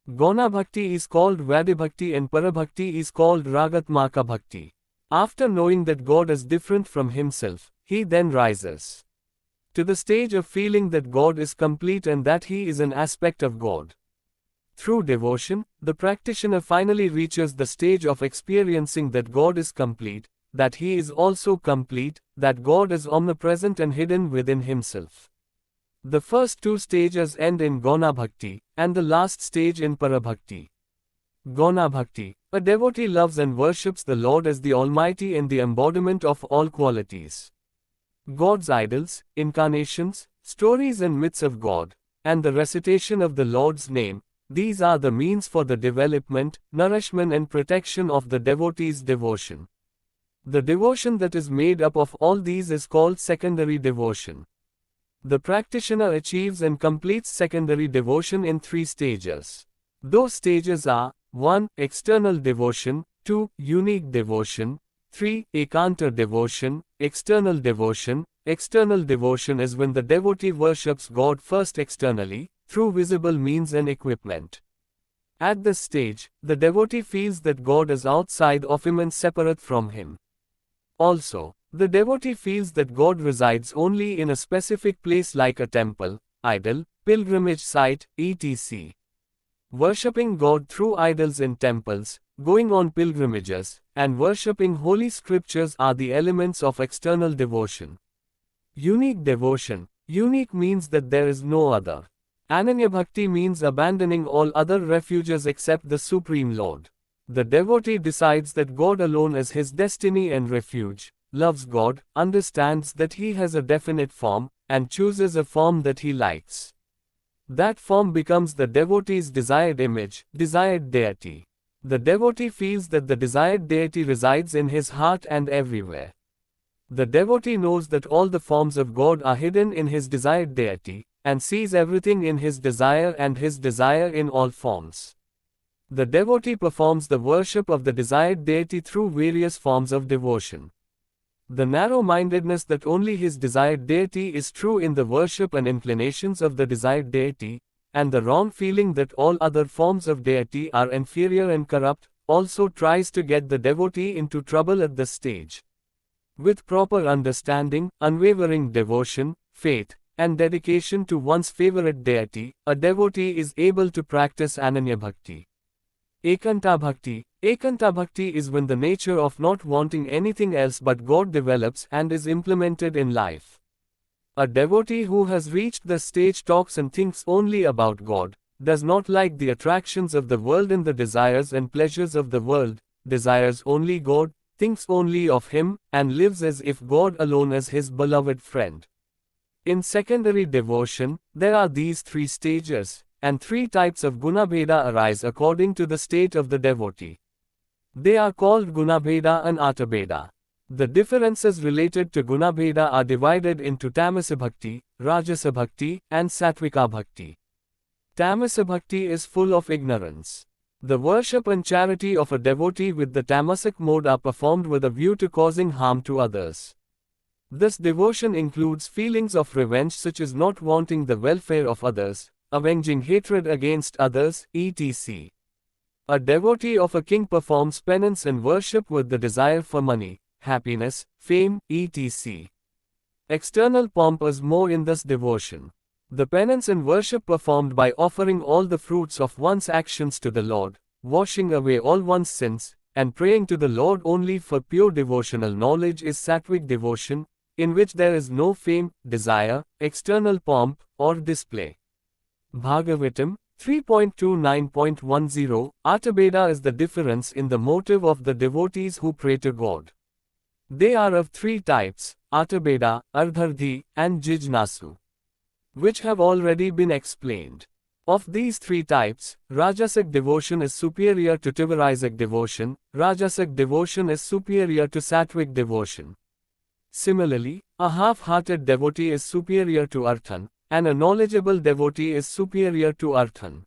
Gona Bhakti is called Vadibhakti and Parabhakti is called Ragatmaka Bhakti. After knowing that God is different from himself, he then rises to the stage of feeling that God is complete and that he is an aspect of God. Through devotion, the practitioner finally reaches the stage of experiencing that God is complete, that he is also complete, that God is omnipresent and hidden within himself. The first two stages end in Gona Bhakti, and the last stage in Parabhakti. Gona Bhakti, a devotee loves and worships the Lord as the Almighty and the embodiment of all qualities. God's idols, incarnations, stories and myths of God, and the recitation of the Lord's name, these are the means for the development, nourishment and protection of the devotee's devotion. The devotion that is made up of all these is called secondary devotion. The practitioner achieves and completes secondary devotion in three stages. Those stages are 1. External devotion, 2. Unique devotion, 3. Ekanta devotion, external devotion. External devotion is when the devotee worships God first externally, through visible means and equipment. At this stage, the devotee feels that God is outside of him and separate from him. Also, the devotee feels that God resides only in a specific place like a temple, idol, pilgrimage site, etc. Worshipping God through idols in temples, going on pilgrimages, and worshipping holy scriptures are the elements of external devotion. Unique devotion. Unique means that there is no other. Ananya Bhakti means abandoning all other refuges except the Supreme Lord. The devotee decides that God alone is his destiny and refuge, loves God, understands that he has a definite form, and chooses a form that he likes. That form becomes the devotee's desired image, desired deity. The devotee feels that the desired deity resides in his heart and everywhere. The devotee knows that all the forms of God are hidden in his desired deity, and sees everything in his desire and his desire in all forms. The devotee performs the worship of the desired deity through various forms of devotion. The narrow-mindedness that only his desired deity is true in the worship and inclinations of the desired deity, and the wrong feeling that all other forms of deity are inferior and corrupt, also tries to get the devotee into trouble at this stage. With proper understanding, unwavering devotion, faith, and dedication to one's favorite deity, a devotee is able to practice Ananya Bhakti. Ekanta Bhakti. Ekanta Bhakti is when the nature of not wanting anything else but God develops and is implemented in life. A devotee who has reached this stage talks and thinks only about God, does not like the attractions of the world and the desires and pleasures of the world, desires only God, thinks only of Him, and lives as if God alone is his beloved friend. In secondary devotion, there are these three stages: and three types of Gunabheda arise according to the state of the devotee. They are called Gunabheda and Artabheda. The differences related to Gunabheda are divided into Tamasa Bhakti, Rajasa Bhakti, and Sattvika Bhakti. Tamasa Bhakti is full of ignorance. The worship and charity of a devotee with the tamasic mode are performed with a view to causing harm to others. This devotion includes feelings of revenge such as not wanting the welfare of others, avenging hatred against others, etc. A devotee of a king performs penance and worship with the desire for money, happiness, fame, etc. External pomp is more in this devotion. The penance and worship performed by offering all the fruits of one's actions to the Lord, washing away all one's sins, and praying to the Lord only for pure devotional knowledge is Sattvic devotion, in which there is no fame, desire, external pomp, or display. Bhagavatam 3.29.10 Artabheda is the difference in the motive of the devotees who pray to God. They are of three types, Artabheda, Ardhardhi, and Jijnasu, which have already been explained. Of these three types, Rajasic devotion is superior to Tivarisic devotion, Rajasic devotion is superior to Sattvic devotion. Similarly, a half-hearted devotee is superior to Arthan, and a knowledgeable devotee is superior to Arthan.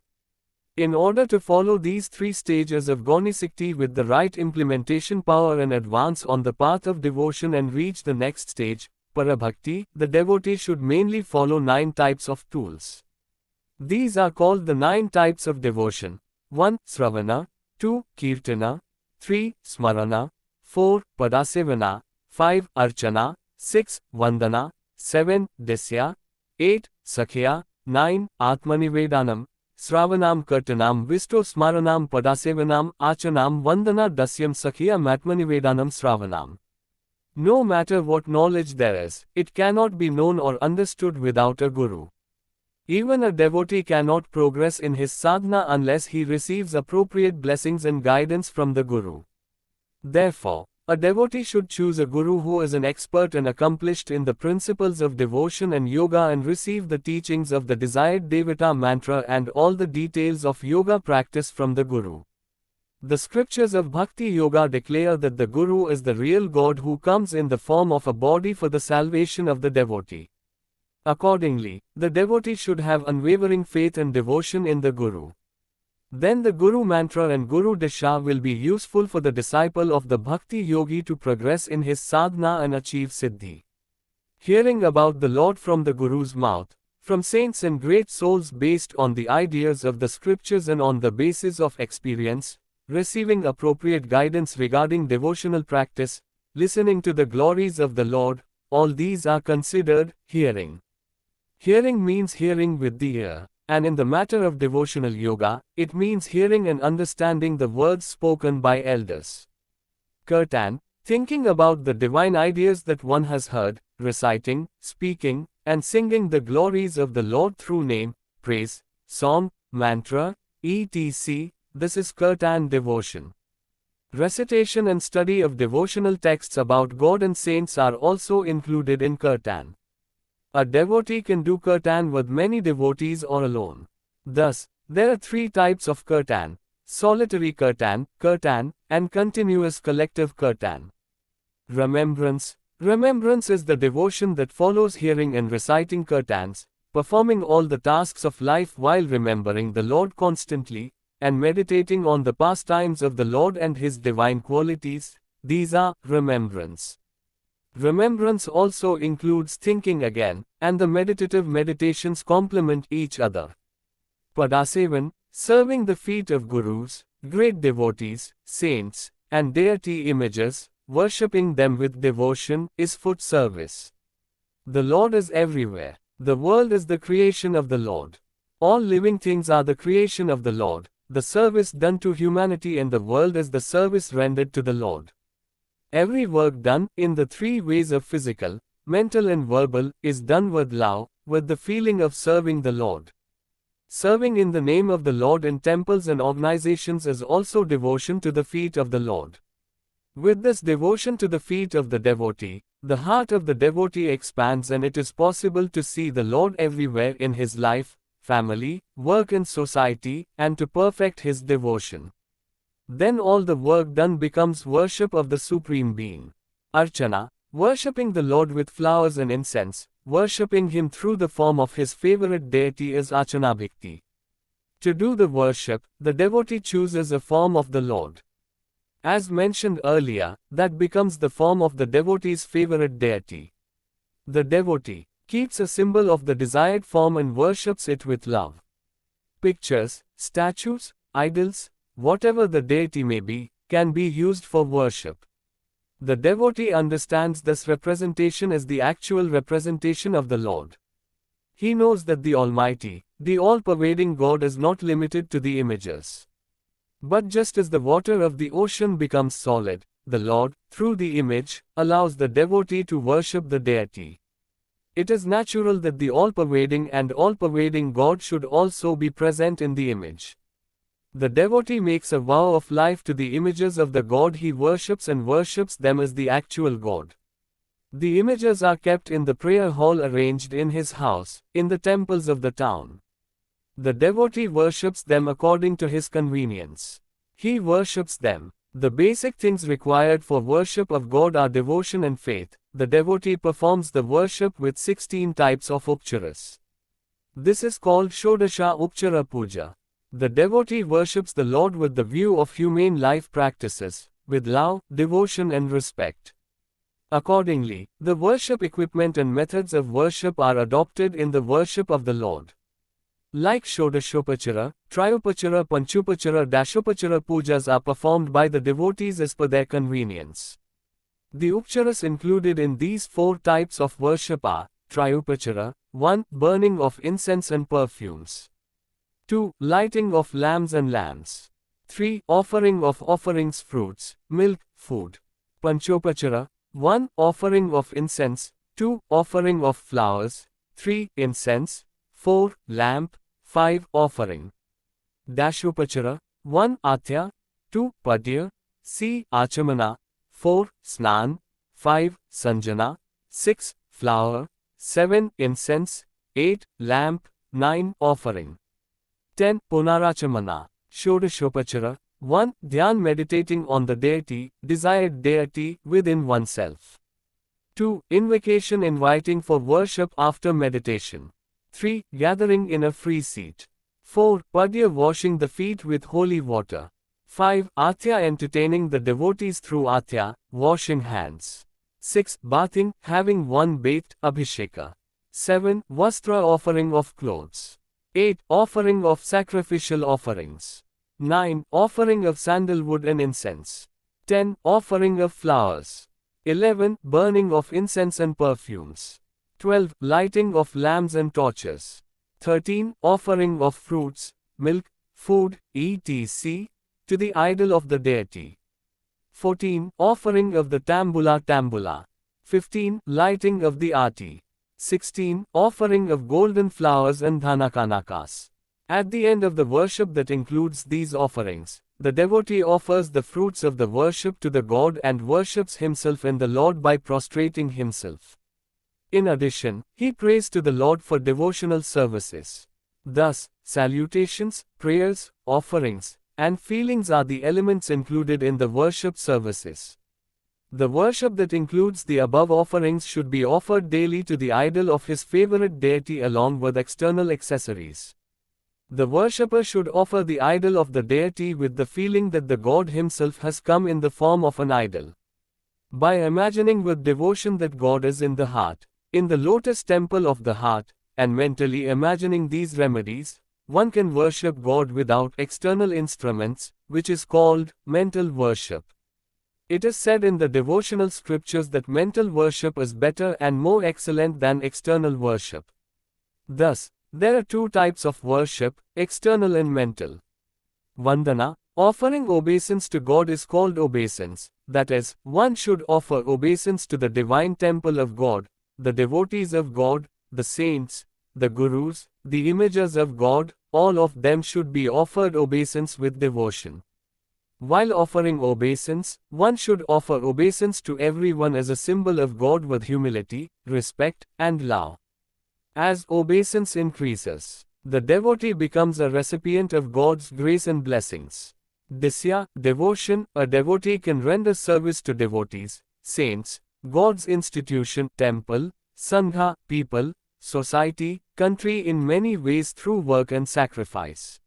In order to follow these three stages of Gaunisikti with the right implementation power and advance on the path of devotion and reach the next stage, Parabhakti, the devotee should mainly follow 9 types of tools. These are called the 9 types of devotion. 1. Sravana, 2. Kirtana, 3. Smarana, 4. Padasevana, 5. Archana, 6. Vandana, 7. Disya, 8. Sakhya, 9. Atmanivedanam, Sravanam Kirtanam Visto Smaranam Padasevanam Achanam Vandana Dasyam Sakhya Matmanivedanam Sravanam. No matter what knowledge there is, it cannot be known or understood without a guru. Even a devotee cannot progress in his sadhana unless he receives appropriate blessings and guidance from the guru. Therefore, a devotee should choose a guru who is an expert and accomplished in the principles of devotion and yoga and receive the teachings of the desired Devata mantra and all the details of yoga practice from the guru. The scriptures of Bhakti Yoga declare that the Guru is the real God who comes in the form of a body for the salvation of the devotee. Accordingly, the devotee should have unwavering faith and devotion in the Guru. Then the Guru mantra and Guru Disha will be useful for the disciple of the Bhakti Yogi to progress in his sadhana and achieve Siddhi. Hearing about the Lord from the Guru's mouth, from saints and great souls based on the ideas of the scriptures and on the basis of experience, receiving appropriate guidance regarding devotional practice, listening to the glories of the Lord, all these are considered hearing. Hearing means hearing with the ear, and in the matter of devotional yoga, it means hearing and understanding the words spoken by elders. Kirtan, thinking about the divine ideas that one has heard, reciting, speaking, and singing the glories of the Lord through name, praise, song, mantra, etc. This is Kirtan devotion. Recitation and study of devotional texts about God and saints are also included in Kirtan. A devotee can do Kirtan with many devotees or alone. Thus, there are 3 types of Kirtan: solitary Kirtan, Kirtan, and continuous collective Kirtan. Remembrance. Remembrance is the devotion that follows hearing and reciting Kirtans, performing all the tasks of life while remembering the Lord constantly, and meditating on the pastimes of the Lord and His divine qualities. These are remembrance. Remembrance also includes thinking again, and the meditative meditations complement each other. Padasevan, serving the feet of gurus, great devotees, saints, and deity images, worshipping them with devotion, is foot service. The Lord is everywhere. The world is the creation of the Lord. All living things are the creation of the Lord. The service done to humanity and the world is the service rendered to the Lord. Every work done, in the 3 ways of physical, mental and verbal, is done with love, with the feeling of serving the Lord. Serving in the name of the Lord in temples and organizations is also devotion to the feet of the Lord. With this devotion to the feet of the devotee, the heart of the devotee expands and it is possible to see the Lord everywhere in his life, family, work in society, and to perfect his devotion. Then all the work done becomes worship of the Supreme Being. Archana, worshipping the Lord with flowers and incense, worshipping him through the form of his favorite deity is Archana Bhakti. To do the worship, the devotee chooses a form of the Lord. As mentioned earlier, that becomes the form of the devotee's favorite deity. The devotee keeps a symbol of the desired form and worships it with love. Pictures, statues, idols, whatever the deity may be, can be used for worship. The devotee understands this representation as the actual representation of the Lord. He knows that the Almighty, the all-pervading God is not limited to the images. But just as the water of the ocean becomes solid, the Lord, through the image, allows the devotee to worship the deity. It is natural that the all-pervading and all-pervading God should also be present in the image. The devotee makes a vow of life to the images of the God he worships and worships them as the actual God. The images are kept in the prayer hall arranged in his house, in the temples of the town. The devotee worships them according to his convenience. He worships them. The basic things required for worship of God are devotion and faith. The devotee performs the worship with 16 types of upcharas. This is called Shodasha Upchara Puja. The devotee worships the Lord with the view of humane life practices, with love, devotion and respect. Accordingly, the worship equipment and methods of worship are adopted in the worship of the Lord. Like Shodashopachara, Triupachara, Panchupachara, Dashopachara pujas are performed by the devotees as per their convenience. The upcharas included in these 4 types of worship are Triupachara, 1. Burning of incense and perfumes. 2. Lighting of lamps and lamps. 3. Offering of offerings, fruits, milk, food. Panchopachara, 1. Offering of incense, 2. Offering of flowers, 3. Incense, 4. Lamp, 5. Offering. Dashopachara, 1. Athya, 2. Padya, c. Achamana, 4. Snan, 5. Sanjana, 6. Flower, 7. Incense, 8. Lamp, 9. Offering. 10. Punarachamana. Shodashopachara, 1. Dhyan, meditating on the deity, desired deity, within oneself. 2. Invocation, inviting for worship after meditation. 3. Gathering in a free seat. 4. Padya, washing the feet with holy water. 5. Athya, entertaining the devotees through athya, washing hands. 6. Bathing, having one bathed, abhisheka. 7. Vastra, offering of clothes. 8. Offering of sacrificial offerings. 9. Offering of sandalwood and incense. 10. Offering of flowers. 11. Burning of incense and perfumes. 12. Lighting of lamps and torches. 13. Offering of fruits, milk, food, etc. to the idol of the deity. 14. Offering of the tambula. 15. Lighting of the aarti. 16. Offering of golden flowers and dhanakanakas. At the end of the worship that includes these offerings, the devotee offers the fruits of the worship to the God and worships himself in the Lord by prostrating himself. In addition, he prays to the Lord for devotional services. Thus, salutations, prayers, offerings, and feelings are the elements included in the worship services. The worship that includes the above offerings should be offered daily to the idol of his favorite deity along with external accessories. The worshipper should offer the idol of the deity with the feeling that the God himself has come in the form of an idol. By imagining with devotion that God is in the heart, in the lotus temple of the heart, and mentally imagining these remedies, one can worship God without external instruments, which is called mental worship. It is said in the devotional scriptures that mental worship is better and more excellent than external worship. Thus, there are 2 types of worship, external and mental. Vandana, offering obeisance to God is called obeisance, that is, one should offer obeisance to the divine temple of God, the devotees of God, the saints, the gurus, the images of God, all of them should be offered obeisance with devotion. While offering obeisance, one should offer obeisance to everyone as a symbol of God with humility, respect, and love. As obeisance increases, The devotee becomes a recipient of God's grace and blessings. Disya, devotion, a devotee can render service to devotees, saints, God's institution, temple, sangha, people, society, country in many ways through work and sacrifice.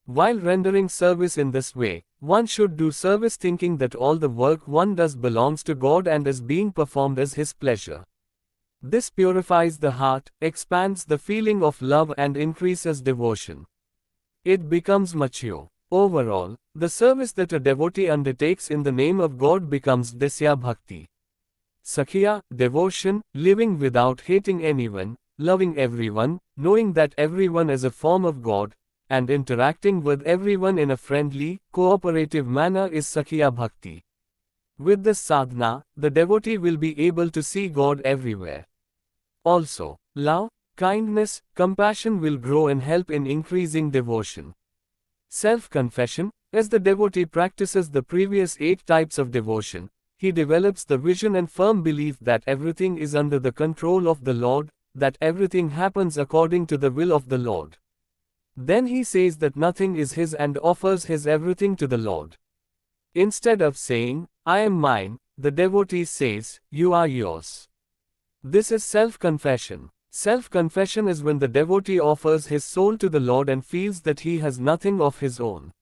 While rendering service in this way, one should do service thinking that all the work one does belongs to God and is being performed as His pleasure. This purifies the heart, expands the feeling of love and increases devotion. It becomes mature. Overall, the service that a devotee undertakes in the name of God becomes Disya Bhakti. Sakhiya, devotion, living without hating anyone, loving everyone, knowing that everyone is a form of God, and interacting with everyone in a friendly, cooperative manner is Sakhiya Bhakti. With this sadhana, the devotee will be able to see God everywhere. Also, love, kindness, compassion will grow and help in increasing devotion. Self-confession, as the devotee practices the previous 8 types of devotion, he develops the vision and firm belief that everything is under the control of the Lord, that everything happens according to the will of the Lord. Then he says that nothing is his and offers his everything to the Lord. Instead of saying, I am mine, the devotee says, you are yours. This is self-confession. Self-confession is when the devotee offers his soul to the Lord and feels that he has nothing of his own.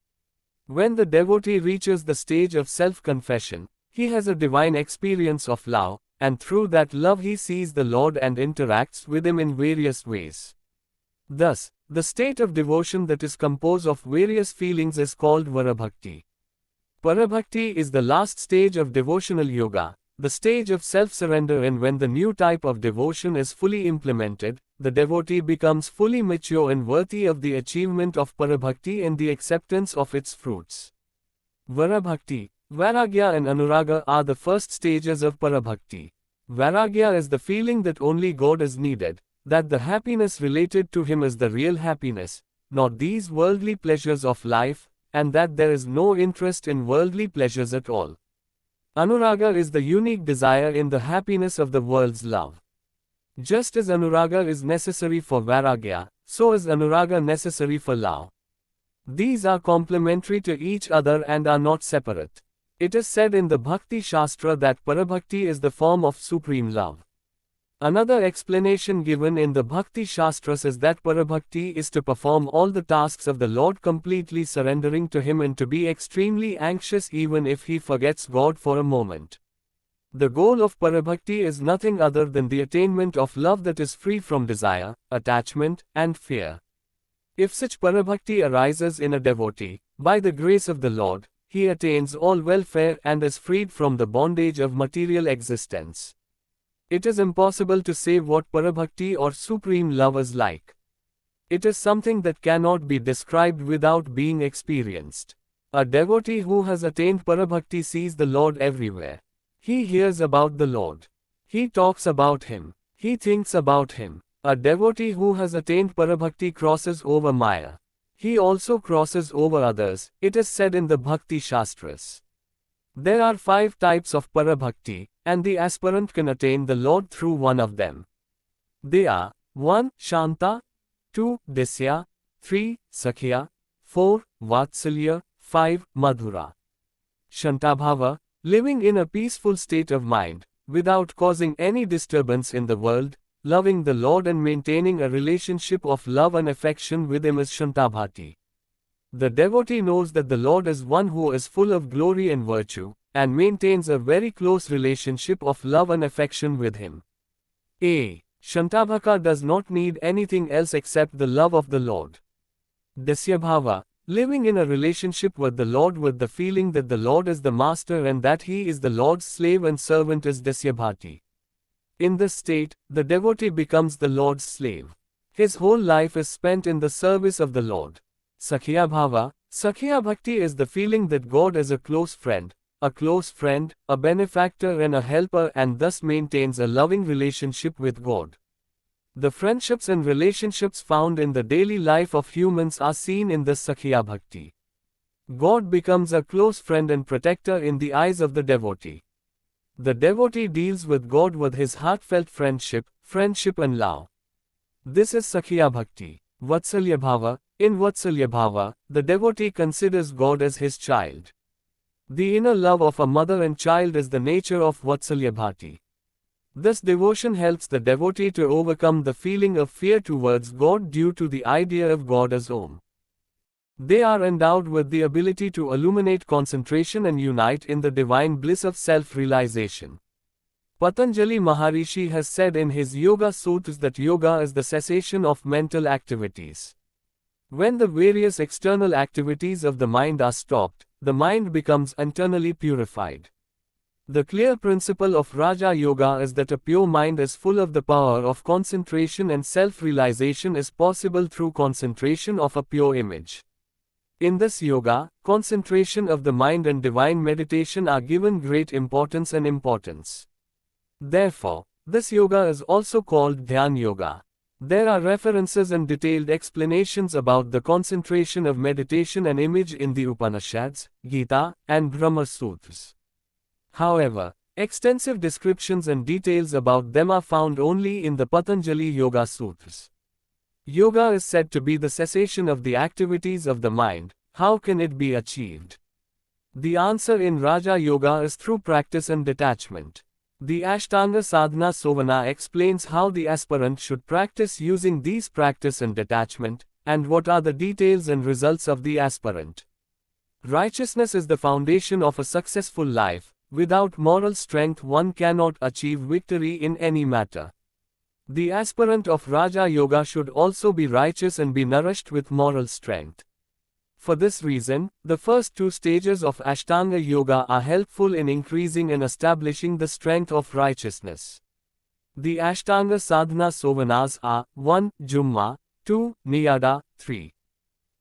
When the devotee reaches the stage of self-confession, he has a divine experience of love, and through that love he sees the Lord and interacts with Him in various ways. Thus, the state of devotion that is composed of various feelings is called Varabhakti. Parabhakti is the last stage of devotional yoga, the stage of self-surrender, and when the new type of devotion is fully implemented, the devotee becomes fully mature and worthy of the achievement of Parabhakti and the acceptance of its fruits. Varabhakti, Vairagya and Anuraga are the first stages of Parabhakti. Vairagya is the feeling that only God is needed, that the happiness related to Him is the real happiness, not these worldly pleasures of life, and that there is no interest in worldly pleasures at all. Anuraga is the unique desire in the happiness of the world's love. Just as Anuraga is necessary for Vairagya, so is Anuraga necessary for love. These are complementary to each other and are not separate. It is said in the Bhakti Shastra that Parabhakti is the form of supreme love. Another explanation given in the Bhakti Shastras is that Parabhakti is to perform all the tasks of the Lord completely surrendering to Him and to be extremely anxious even if he forgets God for a moment. The goal of Parabhakti is nothing other than the attainment of love that is free from desire, attachment, and fear. If such Parabhakti arises in a devotee, by the grace of the Lord, he attains all welfare and is freed from the bondage of material existence. It is impossible to say what Parabhakti or supreme love is like. It is something that cannot be described without being experienced. A devotee who has attained Parabhakti sees the Lord everywhere. He hears about the Lord. He talks about Him. He thinks about Him. A devotee who has attained Parabhakti crosses over Maya. He also crosses over others, it is said in the Bhakti Shastras. There are 5 types of Parabhakti, and the aspirant can attain the Lord through one of them. They are 1. Shanta, 2. Disya, 3. Sakhiya, 4. Vatsalya, 5. Madhura. Shantabhava, living in a peaceful state of mind, without causing any disturbance in the world, loving the Lord and maintaining a relationship of love and affection with Him is Shantabhati. The devotee knows that the Lord is one who is full of glory and virtue, and maintains a very close relationship of love and affection with Him. A. Shantabhaka does not need anything else except the love of the Lord. Dasyabhava, living in a relationship with the Lord with the feeling that the Lord is the master and that he is the Lord's slave and servant is Dasyabhati. In this state, the devotee becomes the Lord's slave. His whole life is spent in the service of the Lord. Sakhiya Bhava, Sakhiya Bhakti is the feeling that God is a close friend, a benefactor and a helper, and thus maintains a loving relationship with God. The friendships and relationships found in the daily life of humans are seen in this Sakhiya Bhakti. God becomes a close friend and protector in the eyes of the devotee. The devotee deals with God with his heartfelt friendship and love. This is Sakhiya Bhakti. Vatsalya Bhava. In Vatsalya Bhava, the devotee considers God as his child. The inner love of a mother and child is the nature of Vatsalya Bhati. This devotion helps the devotee to overcome the feeling of fear towards God due to the idea of God as Om. They are endowed with the ability to illuminate concentration and unite in the divine bliss of self-realization. Patanjali Maharishi has said in his Yoga Sutras that yoga is the cessation of mental activities. When the various external activities of the mind are stopped, the mind becomes internally purified. The clear principle of Raja Yoga is that a pure mind is full of the power of concentration, and self-realization is possible through concentration of a pure image. In this yoga, concentration of the mind and divine meditation are given great importance. Therefore, this yoga is also called Dhyan Yoga. There are references and detailed explanations about the concentration of meditation and image in the Upanishads, Gita, and Brahma Sutras. However, extensive descriptions and details about them are found only in the Patanjali Yoga Sutras. Yoga is said to be the cessation of the activities of the mind. How can it be achieved? The answer in Raja Yoga is through practice and detachment. The Ashtanga Sadhana Sovana explains how the aspirant should practice using these practice and detachment, and what are the details and results of the aspirant. Righteousness is the foundation of a successful life. Without moral strength one cannot achieve victory in any matter. The aspirant of Raja Yoga should also be righteous and be nourished with moral strength. For this reason, the first two stages of Ashtanga Yoga are helpful in increasing and establishing the strength of righteousness. The Ashtanga Sadhana Sovanas are 1. Jumma, 2. Niyada, 3.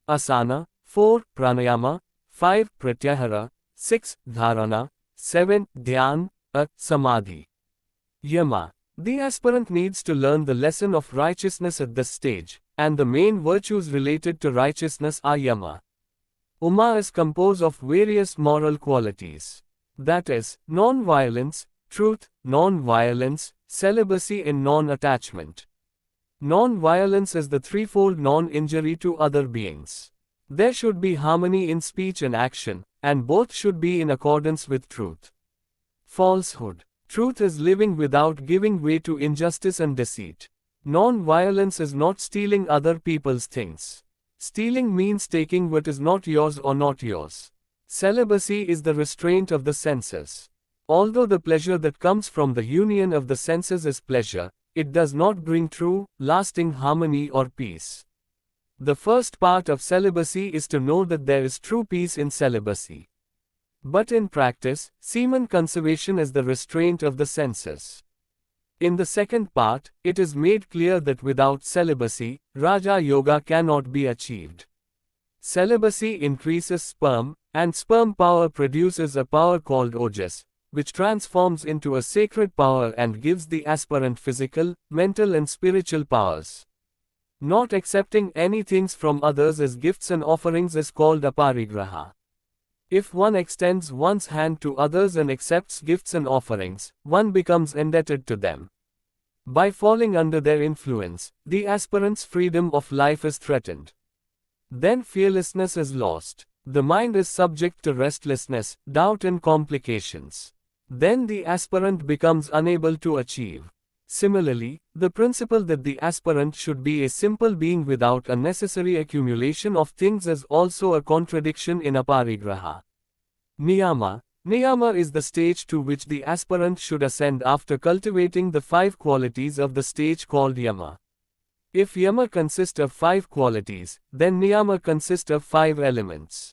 Asana, 4. Pranayama, 5. Pratyahara, 6. Dharana, 7. Dhyan, 8. Samadhi. Yama. The aspirant needs to learn the lesson of righteousness at this stage, and the main virtues related to righteousness are yama. Uma is composed of various moral qualities. That is, non-violence, truth, non-violence, celibacy and non-attachment. Non-violence is the threefold non-injury to other beings. There should be harmony in speech and action, and both should be in accordance with truth. Falsehood. Truth is living without giving way to injustice and deceit. Non-violence is not stealing other people's things. Stealing means taking what is not yours or not yours. Celibacy is the restraint of the senses. Although the pleasure that comes from the union of the senses is pleasure, it does not bring true, lasting harmony or peace. The first part of celibacy is to know that there is true peace in celibacy. But in practice, semen conservation is the restraint of the senses. In the second part, it is made clear that without celibacy, Raja Yoga cannot be achieved. Celibacy increases sperm, and sperm power produces a power called Ojas, which transforms into a sacred power and gives the aspirant physical, mental and spiritual powers. Not accepting any things from others as gifts and offerings is called aparigraha. If one extends one's hand to others and accepts gifts and offerings, one becomes indebted to them. By falling under their influence, the aspirant's freedom of life is threatened. Then fearlessness is lost. The mind is subject to restlessness, doubt and complications. Then the aspirant becomes unable to achieve. Similarly, the principle that the aspirant should be a simple being without unnecessary accumulation of things is also a contradiction in aparigraha. Niyama. Niyama is the stage to which the aspirant should ascend after cultivating the 5 qualities of the stage called yama. If yama consists of 5 qualities, then niyama consists of 5 elements.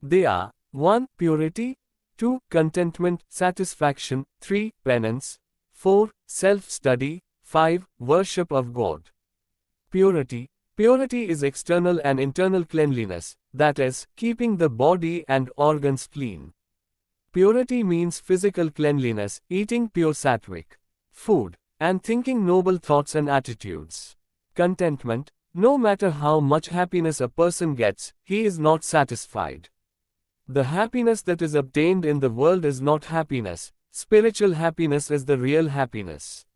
They are 1. Purity, 2. Contentment, satisfaction, 3. Penance, 4. Self-study, 5. Worship of God. Purity. Purity is external and internal cleanliness, that is, keeping the body and organs clean. Purity means physical cleanliness, eating pure sattvic food, and thinking noble thoughts and attitudes. Contentment. No matter how much happiness a person gets, he is not satisfied. The happiness that is obtained in the world is not happiness. Spiritual happiness is the real happiness.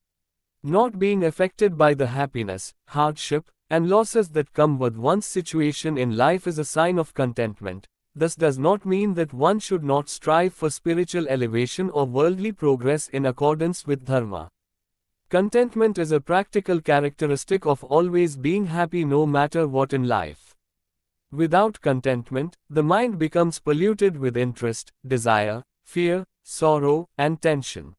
Not being affected by the happiness, hardship, and losses that come with one's situation in life is a sign of contentment. This does not mean that one should not strive for spiritual elevation or worldly progress in accordance with dharma. Contentment is a practical characteristic of always being happy no matter what in life. Without contentment, the mind becomes polluted with interest, desire, fear, sorrow, and tension.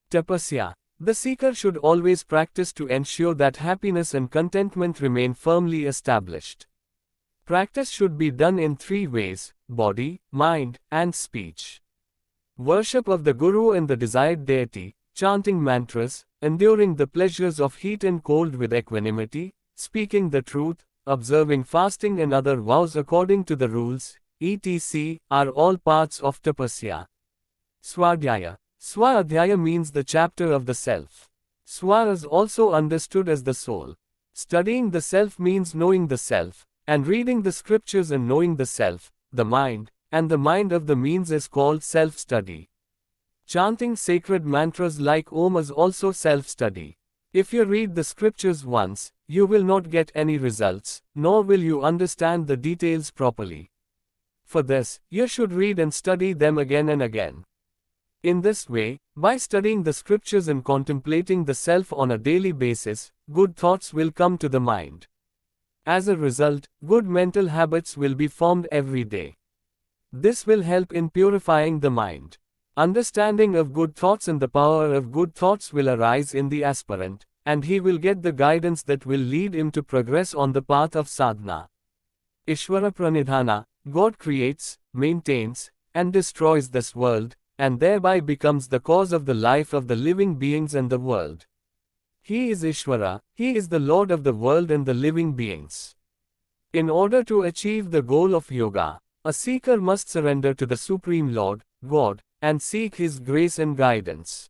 Tapasya. The seeker should always practice to ensure that happiness and contentment remain firmly established. Practice should be done in three ways: body, mind, and speech. Worship of the Guru and the desired deity, chanting mantras, enduring the pleasures of heat and cold with equanimity, speaking the truth, observing fasting and other vows according to the rules, etc., are all parts of tapasya. Swadhyaya. Swadhyaya means the chapter of the self. Swa is also understood as the soul. Studying the self means knowing the self, and reading the scriptures and knowing the self, the mind, and the mind of the means is called self-study. Chanting sacred mantras like Om is also self-study. If you read the scriptures once, you will not get any results, nor will you understand the details properly. For this, you should read and study them again and again. In this way, by studying the scriptures and contemplating the self on a daily basis, good thoughts will come to the mind. As a result, good mental habits will be formed every day. This will help in purifying the mind. Understanding of good thoughts and the power of good thoughts will arise in the aspirant, and he will get the guidance that will lead him to progress on the path of sadhana. Ishvara Pranidhana, God creates, maintains, and destroys this world, and thereby becomes the cause of the life of the living beings and the world. He is Ishvara, He is the Lord of the world and the living beings. In order to achieve the goal of yoga, a seeker must surrender to the Supreme Lord, God, and seek His grace and guidance.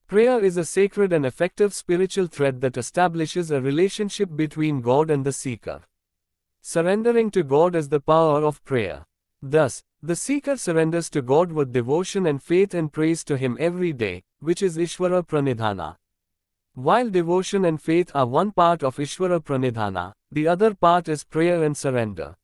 Prayer is a sacred and effective spiritual thread that establishes a relationship between God and the seeker. Surrendering to God is the power of prayer. Thus, the seeker surrenders to God with devotion and faith and prays to Him every day, which is Ishvara Pranidhana. While devotion and faith are one part of Ishvara Pranidhana, the other part is prayer and surrender.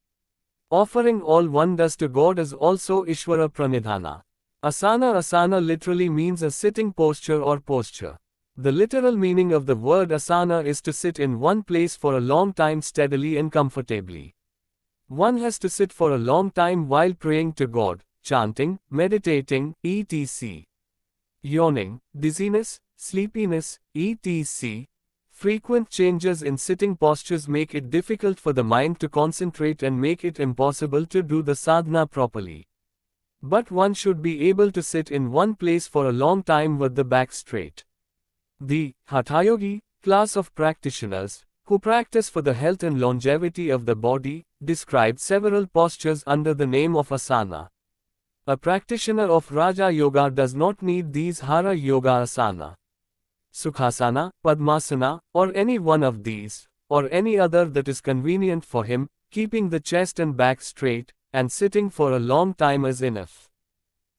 Offering all one does to God is also Ishvara Pranidhana. Asana literally means a sitting posture or posture. The literal meaning of the word asana is to sit in one place for a long time steadily and comfortably. One has to sit for a long time while praying to God, chanting, meditating, etc. Yawning, dizziness, sleepiness, etc. Frequent changes in sitting postures make it difficult for the mind to concentrate and make it impossible to do the sadhana properly. But one should be able to sit in one place for a long time with the back straight. The Hatha Yogi class of practitioners, who practice for the health and longevity of the body, describe several postures under the name of asana. A practitioner of Raja Yoga does not need these Hara Yoga asana, Sukhasana, Padmasana, or any one of these, or any other that is convenient for him. Keeping the chest and back straight, and sitting for a long time is enough.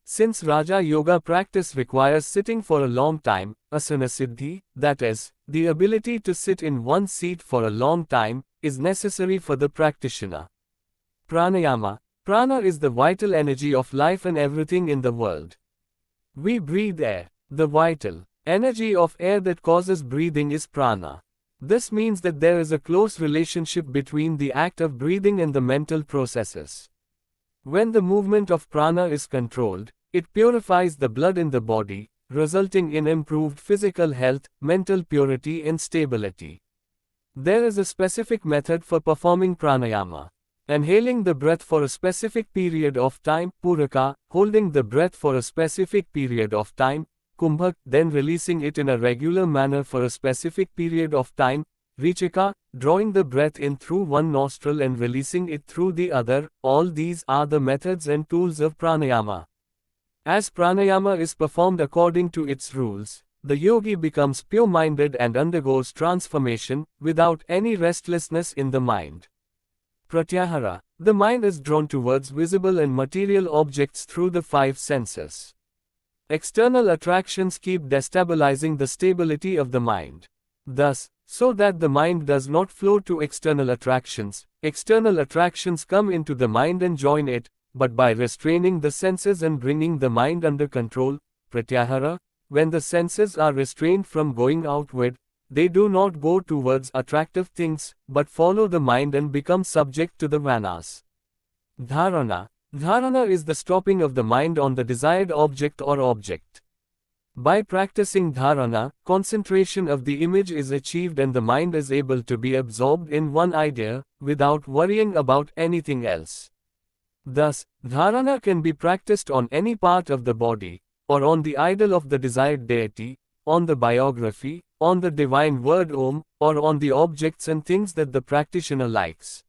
Since Raja Yoga practice requires sitting for a long time, asana siddhi, that is, the ability to sit in one seat for a long time, is necessary for the practitioner. Pranayama. Prana is the vital energy of life and everything in the world. We breathe air. The vital energy of air that causes breathing is prana. This means that there is a close relationship between the act of breathing and the mental processes. When the movement of prana is controlled, it purifies the blood in the body, resulting in improved physical health, mental purity and stability. There is a specific method for performing pranayama. Inhaling the breath for a specific period of time, puraka, holding the breath for a specific period of time, kumbhak, then releasing it in a regular manner for a specific period of time, Rechaka, drawing the breath in through one nostril and releasing it through the other. All these are the methods and tools of pranayama. As pranayama is performed according to its rules, the yogi becomes pure-minded and undergoes transformation, without any restlessness in the mind. Pratyahara. The mind is drawn towards visible and material objects through the five senses. External attractions keep destabilizing the stability of the mind. Thus, so that the mind does not flow to external attractions. External attractions come into the mind and join it, but by restraining the senses and bringing the mind under control, pratyahara, when the senses are restrained from going outward, they do not go towards attractive things, but follow the mind and become subject to the vanas. Dharana. Dharana is the stopping of the mind on the desired object or object. By practicing dharana, concentration of the image is achieved and the mind is able to be absorbed in one idea, without worrying about anything else. Thus, dharana can be practiced on any part of the body, or on the idol of the desired deity, on the biography, on the divine word Om, or on the objects and things that the practitioner likes.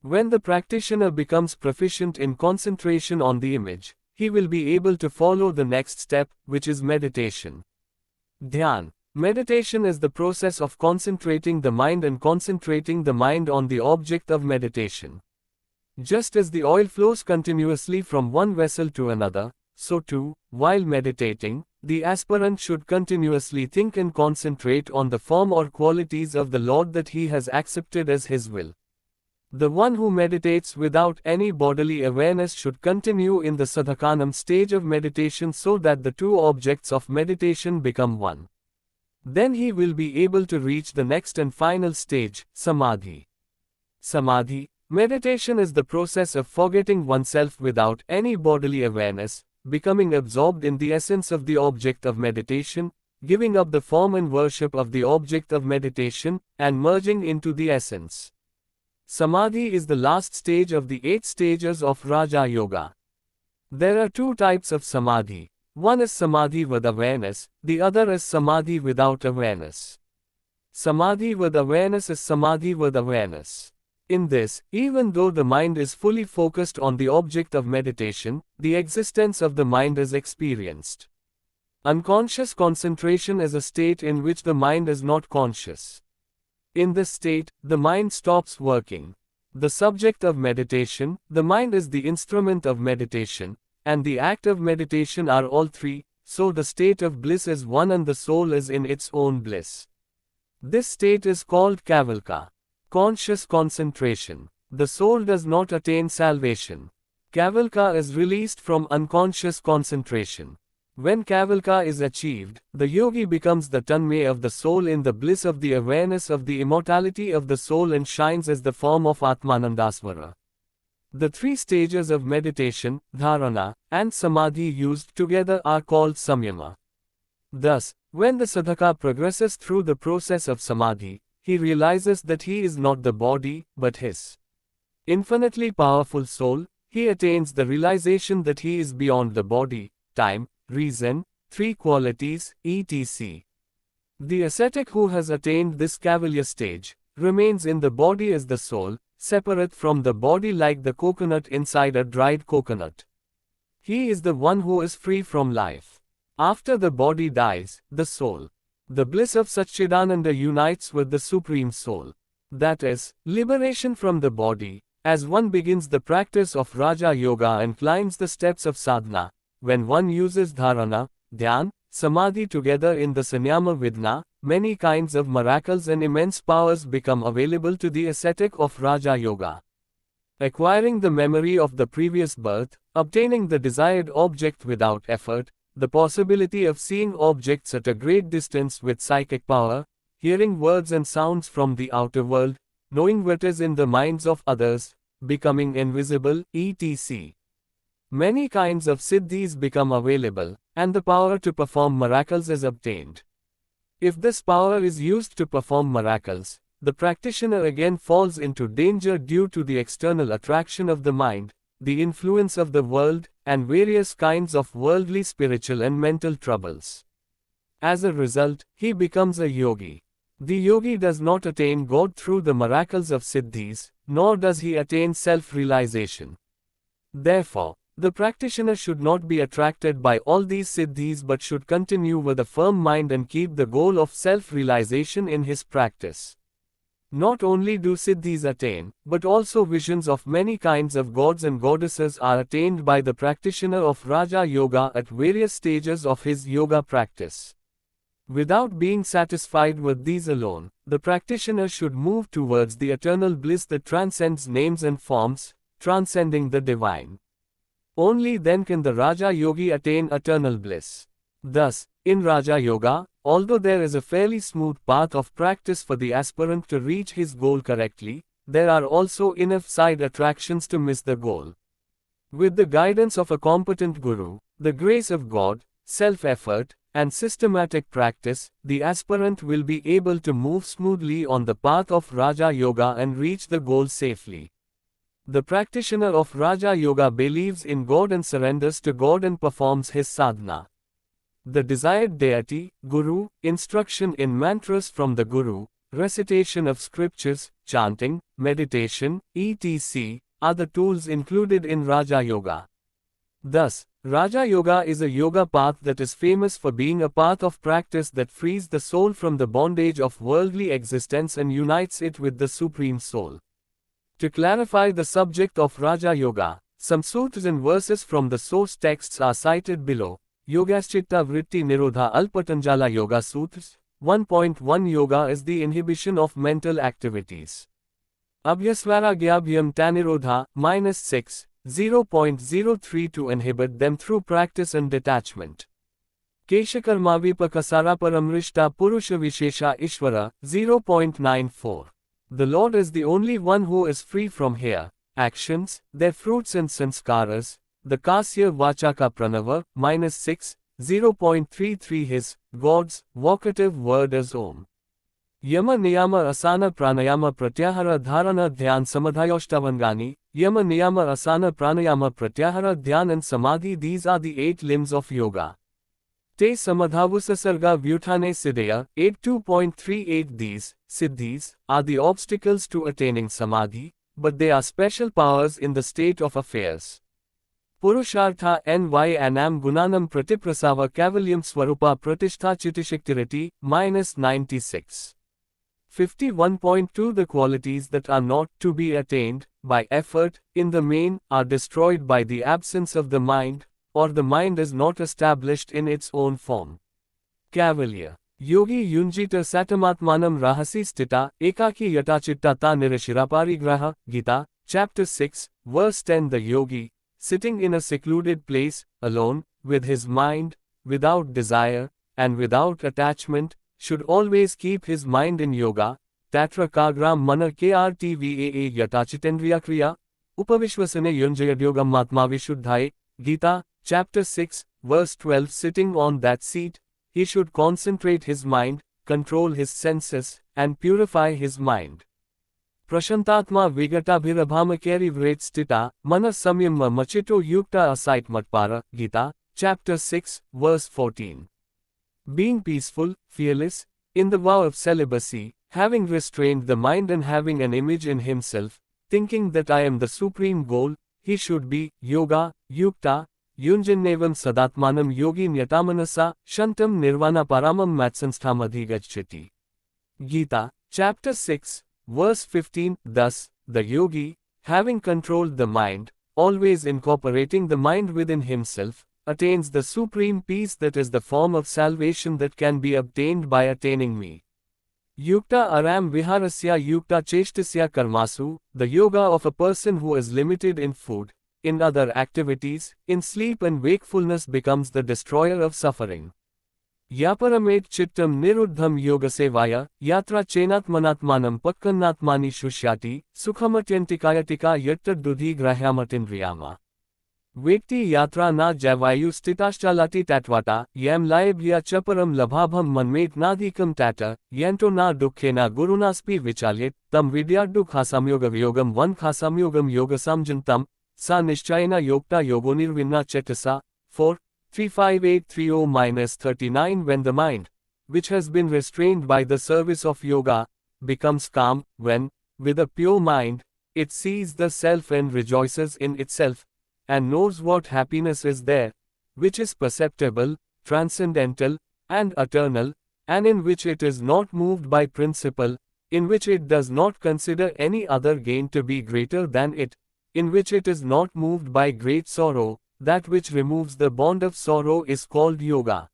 When the practitioner becomes proficient in concentration on the image, he will be able to follow the next step, which is meditation. Dhyan. Meditation is the process of concentrating the mind and concentrating the mind on the object of meditation. Just as the oil flows continuously from one vessel to another, so too, while meditating, the aspirant should continuously think and concentrate on the form or qualities of the Lord that he has accepted as his will. The one who meditates without any bodily awareness should continue in the sadhakanam stage of meditation so that the two objects of meditation become one. Then he will be able to reach the next and final stage, samadhi. Samadhi. Meditation is the process of forgetting oneself without any bodily awareness, becoming absorbed in the essence of the object of meditation, giving up the form and worship of the object of meditation, and merging into the essence. Samadhi is the last stage of the 8 stages of Raja Yoga. There are 2 types of samadhi. One is samadhi with awareness, the other is samadhi without awareness. Samadhi with awareness is samadhi with awareness. In this, even though the mind is fully focused on the object of meditation, the existence of the mind is experienced. Unconscious concentration is a state in which the mind is not conscious. In this state, the mind stops working. The subject of meditation, the mind is the instrument of meditation, and the act of meditation are all 3, so the state of bliss is one and the soul is in its own bliss. This state is called kavalka. Conscious concentration. The soul does not attain salvation. Kavalka is released from unconscious concentration. When Kavalka is achieved, the yogi becomes the tanmay of the soul in the bliss of the awareness of the immortality of the soul and shines as the form of Atmanandasvara. The 3 stages of meditation, dharana, and samadhi used together are called samyama. Thus, when the sadhaka progresses through the process of samadhi, he realizes that he is not the body, but his infinitely powerful soul. He attains the realization that he is beyond the body, time, reason, 3 qualities, etc. The ascetic who has attained this Kavalya stage, remains in the body as the soul, separate from the body like the coconut inside a dried coconut. He is the one who is free from life. After the body dies, the soul, the bliss of Satchidananda unites with the Supreme Soul. That is, liberation from the body, as one begins the practice of Raja Yoga and climbs the steps of sadhana. When one uses dharana, dhyan, samadhi together in the sanyama vidna, many kinds of miracles and immense powers become available to the ascetic of Raja Yoga. Acquiring the memory of the previous birth, obtaining the desired object without effort, the possibility of seeing objects at a great distance with psychic power, hearing words and sounds from the outer world, knowing what is in the minds of others, becoming invisible, etc. Many kinds of siddhis become available, and the power to perform miracles is obtained. If this power is used to perform miracles, the practitioner again falls into danger due to the external attraction of the mind, the influence of the world, and various kinds of worldly spiritual and mental troubles. As a result, he becomes a yogi. The yogi does not attain God through the miracles of siddhis, nor does he attain self-realization. Therefore, the practitioner should not be attracted by all these siddhis but should continue with a firm mind and keep the goal of self-realization in his practice. Not only do siddhis attain, but also visions of many kinds of gods and goddesses are attained by the practitioner of Raja Yoga at various stages of his yoga practice. Without being satisfied with these alone, the practitioner should move towards the eternal bliss that transcends names and forms, transcending the divine. Only then can the Raja Yogi attain eternal bliss. Thus, in Raja Yoga, although there is a fairly smooth path of practice for the aspirant to reach his goal correctly, there are also enough side attractions to miss the goal. With the guidance of a competent guru, the grace of God, self-effort, and systematic practice, the aspirant will be able to move smoothly on the path of Raja Yoga and reach the goal safely. The practitioner of Raja Yoga believes in God and surrenders to God and performs his sadhana. The desired deity, Guru, instruction in mantras from the Guru, recitation of scriptures, chanting, meditation, etc., are the tools included in Raja Yoga. Thus, Raja Yoga is a yoga path that is famous for being a path of practice that frees the soul from the bondage of worldly existence and unites it with the Supreme Soul. To clarify the subject of Raja Yoga, some sutras and verses from the source texts are cited below. Yogaschitta Vritti Nirodha Alpatanjala Yoga Sutras. 1.1 Yoga is the inhibition of mental activities. Abhyasvaraghyabhyam Tanirodha, -6, 0.03 to inhibit them through practice and detachment. Keshakarmavipakasara Paramrishta Purusha Vishesha Ishvara, 0.94. The Lord is the only one who is free from here, actions, their fruits and sanskaras. The Kasya Vachaka Pranava, -6, 0.33 His, God's, vocative word is Om. Yama Niyama Asana Pranayama Pratyahara Dharana Dhyan Samadhayoshtavangani, Yama Niyama Asana Pranayama Pratyahara Dhyan and Samadhi. These are the 8 limbs of yoga. Te Samadhavusasarga Vyuthane Siddhya, 82.38 These, siddhis, are the obstacles to attaining samadhi, but they are special powers in the state of affairs. Purushartha Ny Anam Gunanam Pratiprasava Kavalyam Swarupa Pratishtha Chitishaktirati, -96. 51.2 The qualities that are not to be attained by effort, in the main, are destroyed by the absence of the mind, or the mind is not established in its own form. Cavalier. Yogi Yunjita Satamatmanam Rahasi Stita, Ekaki Yatachitta Ta Nirashiraparigraha, Gita, Chapter 6, Verse 10 The yogi, sitting in a secluded place, alone, with his mind, without desire, and without attachment, should always keep his mind in yoga. Tatra Kagram Mana Krtva Yatachitendriyakriya, Upavishwasane Yunjayadyogam Matmavishuddhaye, Gita, Chapter 6, Verse 12 Sitting on that seat, he should concentrate his mind, control his senses, and purify his mind. Prashantatma Vigatabhirabhamakeri Vretstita, Mana Samyamma Machito Yukta Asait Matpara, Gita, Chapter 6, Verse 14. Being peaceful, fearless, in the vow of celibacy, having restrained the mind and having an image in himself, thinking that I am the supreme goal, he should be, yoga, yukta, yunjannevam sadatmanam yogi nyatamanasa, shantam nirvana paramam matsansthamadhigachati. Gita, Chapter 6, Verse 15. Thus, the yogi, having controlled the mind, always incorporating the mind within himself, attains the supreme peace that is the form of salvation that can be obtained by attaining me. Yukta aram viharasya yukta cheshtasya karmasu, the yoga of a person who is limited in food, in other activities, in sleep and wakefulness becomes the destroyer of suffering. Yaparamet chittam niruddham yogasevaya, yatra chenatmanatmanam pakkannatmani shushyati, sukhamatyantikaya yatta dudhi grahyamatinriyama. Vekti yatra na javayu stitashchalati tatvata, yam laebhya chaparam labhabham manmet nadhikam tata, yanto na dukkhena gurunaspi vichalyet, tam vidyadukhasamyoga vyogam one khasamyogam yogasamjantam, sa nishchayana yokta yogonirvinna chetasa. 4. 35830-39 When the mind, which has been restrained by the service of yoga, becomes calm, when, with a pure mind, it sees the self and rejoices in itself, and knows what happiness is there, which is perceptible, transcendental, and eternal, and in which it is not moved by principle, in which it does not consider any other gain to be greater than it, in which it is not moved by great sorrow, that which removes the bond of sorrow is called yoga.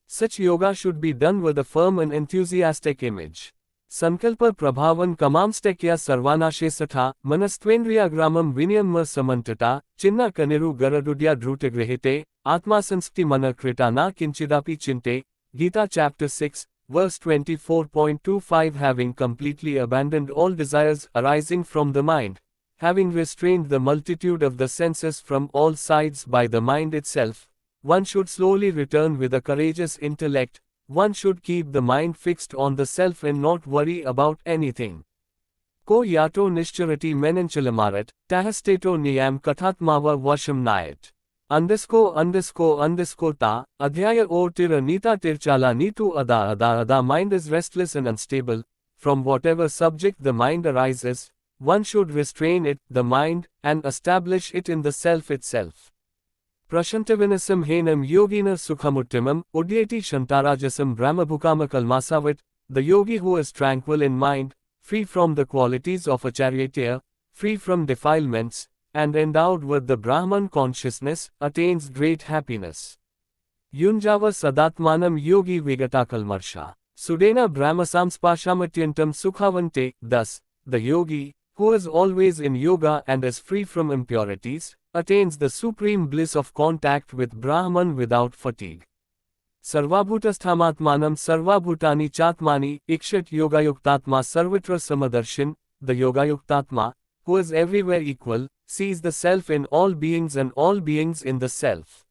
Such yoga should be done with a firm and enthusiastic image. Sankalpa Prabhavan Kamamstekya Sarvanashe Satha, Manastvendriya Gramam Vinyamma Samantata, Chinna Kaniru Garadudya Drutagrihite, Atmasansti Manakrita Na Kinchidapi Chinte, Gita chapter 6, verse 24.25. Having completely abandoned all desires arising from the mind, having restrained the multitude of the senses from all sides by the mind itself, one should slowly return with a courageous intellect. One should keep the mind fixed on the self and not worry about anything. Ko yato nischarati menanchalamarat, tahastato niyam kathatmava vasham nayat. Underscore ta, adhyaya or tira nita tirchala nitu ada. Mind is restless and unstable. From whatever subject the mind arises, one should restrain it, the mind, and establish it in the self itself. Prashantavinasam henam yogina sukhamuttimam, udyati shantarajasam brahmabhukama kalmasavit, the yogi who is tranquil in mind, free from the qualities of a charioteer, free from defilements, and endowed with the Brahman consciousness, attains great happiness. Yunjava sadatmanam yogi vigatakalmarsha. Sudena brahmasamspashamatyantam sukhavante, thus, the yogi, who is always in yoga and is free from impurities, attains the supreme bliss of contact with Brahman without fatigue. Sarvabhutasthamatmanam sarvabhutani chatmani, ikshat yogayuktatma sarvitra samadarshan, the yogayuktatma, who is everywhere equal, sees the self in all beings and all beings in the self.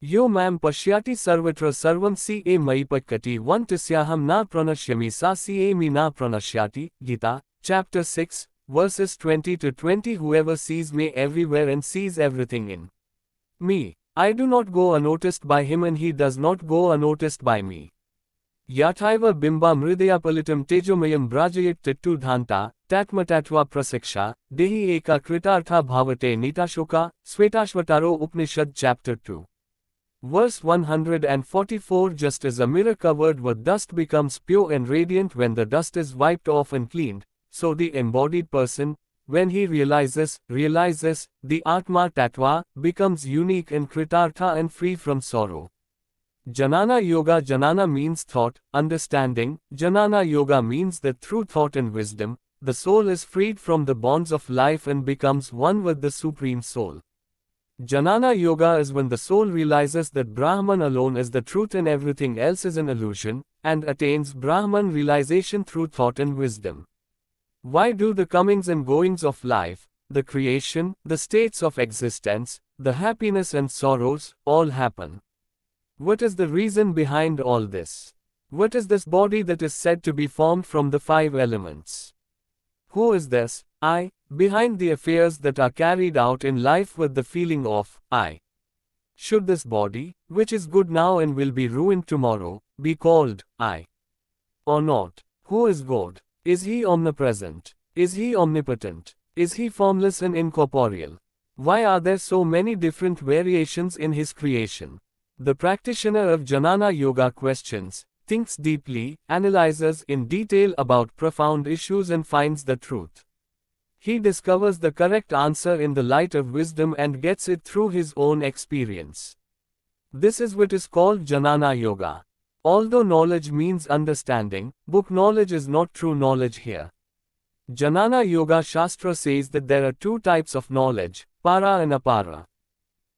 Yo mam pashyati sarvitra sarvam si e mai pakkati one tasyaham na pranashyami sa si e mi na pranashyati, Gita, chapter 6, verses 20-20. Whoever sees me everywhere and sees everything in me, I do not go unnoticed by him and he does not go unnoticed by me. Yathaiva bimba mridayapalitam tejomayam brajayat tittu dhanta, tatmatatva prasiksha, dehi eka kritartha bhavate nitashoka, Svetashvataro Upanishad chapter 2. Verse 144. Just as a mirror covered with dust becomes pure and radiant when the dust is wiped off and cleaned, so the embodied person, when he realizes, the Atma Tattva, becomes unique and Kritartha and free from sorrow. Jnana Yoga. Jnana means thought, understanding. Jnana Yoga means that through thought and wisdom, the soul is freed from the bonds of life and becomes one with the Supreme Soul. Jnana Yoga is when the soul realizes that Brahman alone is the truth and everything else is an illusion, and attains Brahman realization through thought and wisdom. Why do the comings and goings of life, the creation, the states of existence, the happiness and sorrows, all happen? What is the reason behind all this? What is this body that is said to be formed from the 5 elements? Who is this I, behind the affairs that are carried out in life with the feeling of I? Should this body, which is good now and will be ruined tomorrow, be called I? Or not? Who is God? Is he omnipresent? Is he omnipotent? Is he formless and incorporeal? Why are there so many different variations in his creation? The practitioner of Jnana Yoga questions, thinks deeply, analyzes in detail about profound issues and finds the truth. He discovers the correct answer in the light of wisdom and gets it through his own experience. This is what is called Jnana Yoga. Although knowledge means understanding, book knowledge is not true knowledge here. Jnana Yoga Shastra says that there are 2 types of knowledge, para and apara.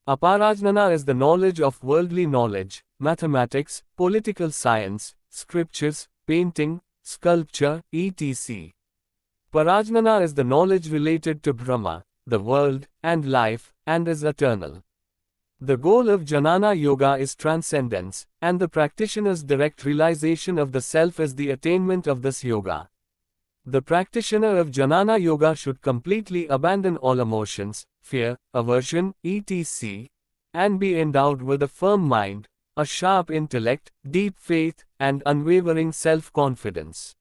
Aparajnana is the knowledge of worldly knowledge, mathematics, political science, scriptures, painting, sculpture, etc. Parajnana is the knowledge related to Brahma, the world, and life, and is eternal. The goal of Jnana Yoga is transcendence, and the practitioner's direct realization of the self is the attainment of this yoga. The practitioner of Jnana Yoga should completely abandon all emotions, fear, aversion, etc., and be endowed with a firm mind, a sharp intellect, deep faith, and unwavering self-confidence.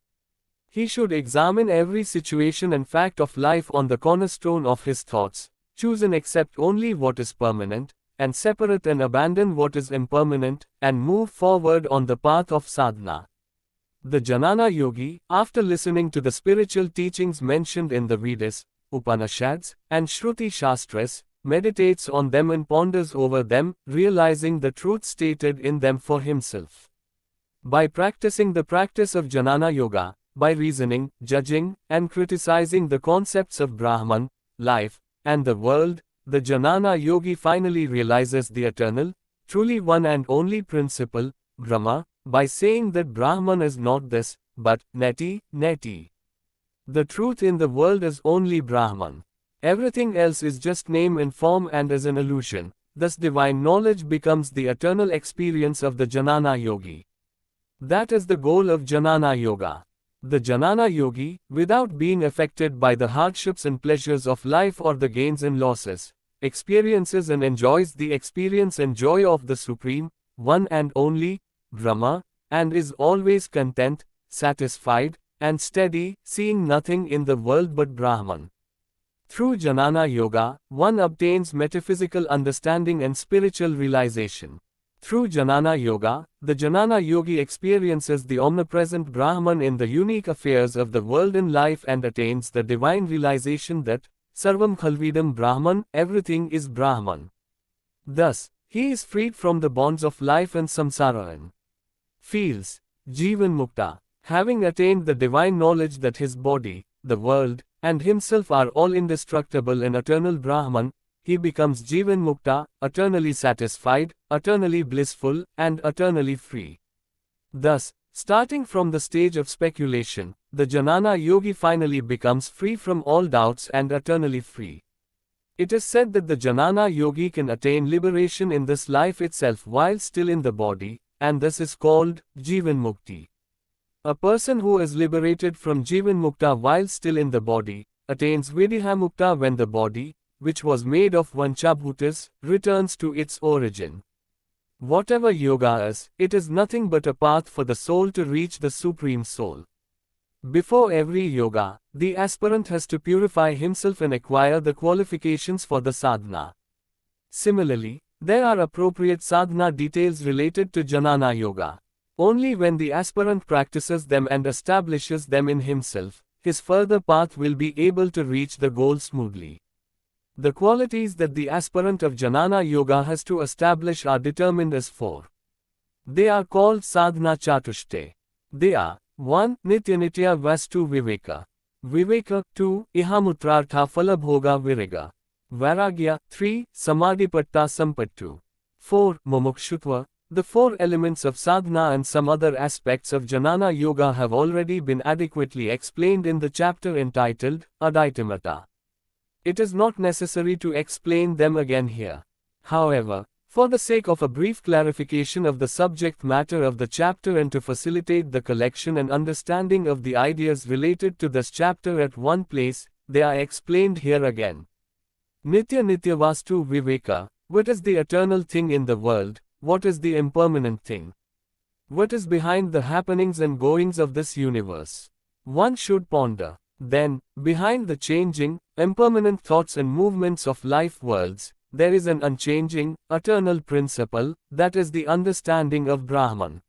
He should examine every situation and fact of life on the cornerstone of his thoughts, choose and accept only what is permanent, and separate and abandon what is impermanent, and move forward on the path of sadhana. The Jnana Yogi, after listening to the spiritual teachings mentioned in the Vedas, Upanishads, and Shruti Shastras, meditates on them and ponders over them, realizing the truth stated in them for himself. By practicing the practice of Jnana Yoga, by reasoning, judging, and criticizing the concepts of Brahman, life, and the world, the Jnana Yogi finally realizes the eternal, truly one and only principle, Brahma, by saying that Brahman is not this, but neti, neti. The truth in the world is only Brahman. Everything else is just name and form and is an illusion. Thus divine knowledge becomes the eternal experience of the Jnana Yogi. That is the goal of Jnana Yoga. The Jnana Yogi, without being affected by the hardships and pleasures of life or the gains and losses, experiences and enjoys the experience and joy of the Supreme, One and Only, Brahma, and is always content, satisfied, and steady, seeing nothing in the world but Brahman. Through Jnana Yoga, one obtains metaphysical understanding and spiritual realization. Through Jnana Yoga, the Jnana Yogi experiences the omnipresent Brahman in the unique affairs of the world and life and attains the divine realization that, Sarvam Khalvidam Brahman, everything is Brahman. Thus, he is freed from the bonds of life and samsara and feels, Jivan Mukta, having attained the divine knowledge that his body, the world, and himself are all indestructible and eternal Brahman, he becomes Jivan Mukta, eternally satisfied, eternally blissful, and eternally free. Thus, starting from the stage of speculation, the Jnana Yogi finally becomes free from all doubts and eternally free. It is said that the Jnana Yogi can attain liberation in this life itself while still in the body, and this is called Jivan Mukti. A person who is liberated from Jivan Mukta while still in the body, attains Videha Mukta when the body, which was made of Vanchabhutas, returns to its origin. Whatever yoga is, it is nothing but a path for the soul to reach the Supreme Soul. Before every yoga, the aspirant has to purify himself and acquire the qualifications for the sadhana. Similarly, there are appropriate sadhana details related to Jnana Yoga. Only when the aspirant practices them and establishes them in himself, his further path will be able to reach the goal smoothly. The qualities that the aspirant of Jnana Yoga has to establish are determined as 4. They are called sadhana chatushte. They are 1. Nitya vastu viveka. Viveka 2. Ihamutrartha falabhoga viriga. Vairagya 3. Samadhipatta sampattu. 4. Mumukshutva. The 4 elements of sadhana and some other aspects of Jnana Yoga have already been adequately explained in the chapter entitled Adaitamata. It is not necessary to explain them again here. However, for the sake of a brief clarification of the subject matter of the chapter and to facilitate the collection and understanding of the ideas related to this chapter at one place, they are explained here again. Nitya Vastu Viveka. What is the eternal thing in the world? What is the impermanent thing? What is behind the happenings and goings of this universe? One should ponder. Then, behind the changing, impermanent thoughts and movements of life worlds, there is an unchanging, eternal principle, that is the understanding of Brahman.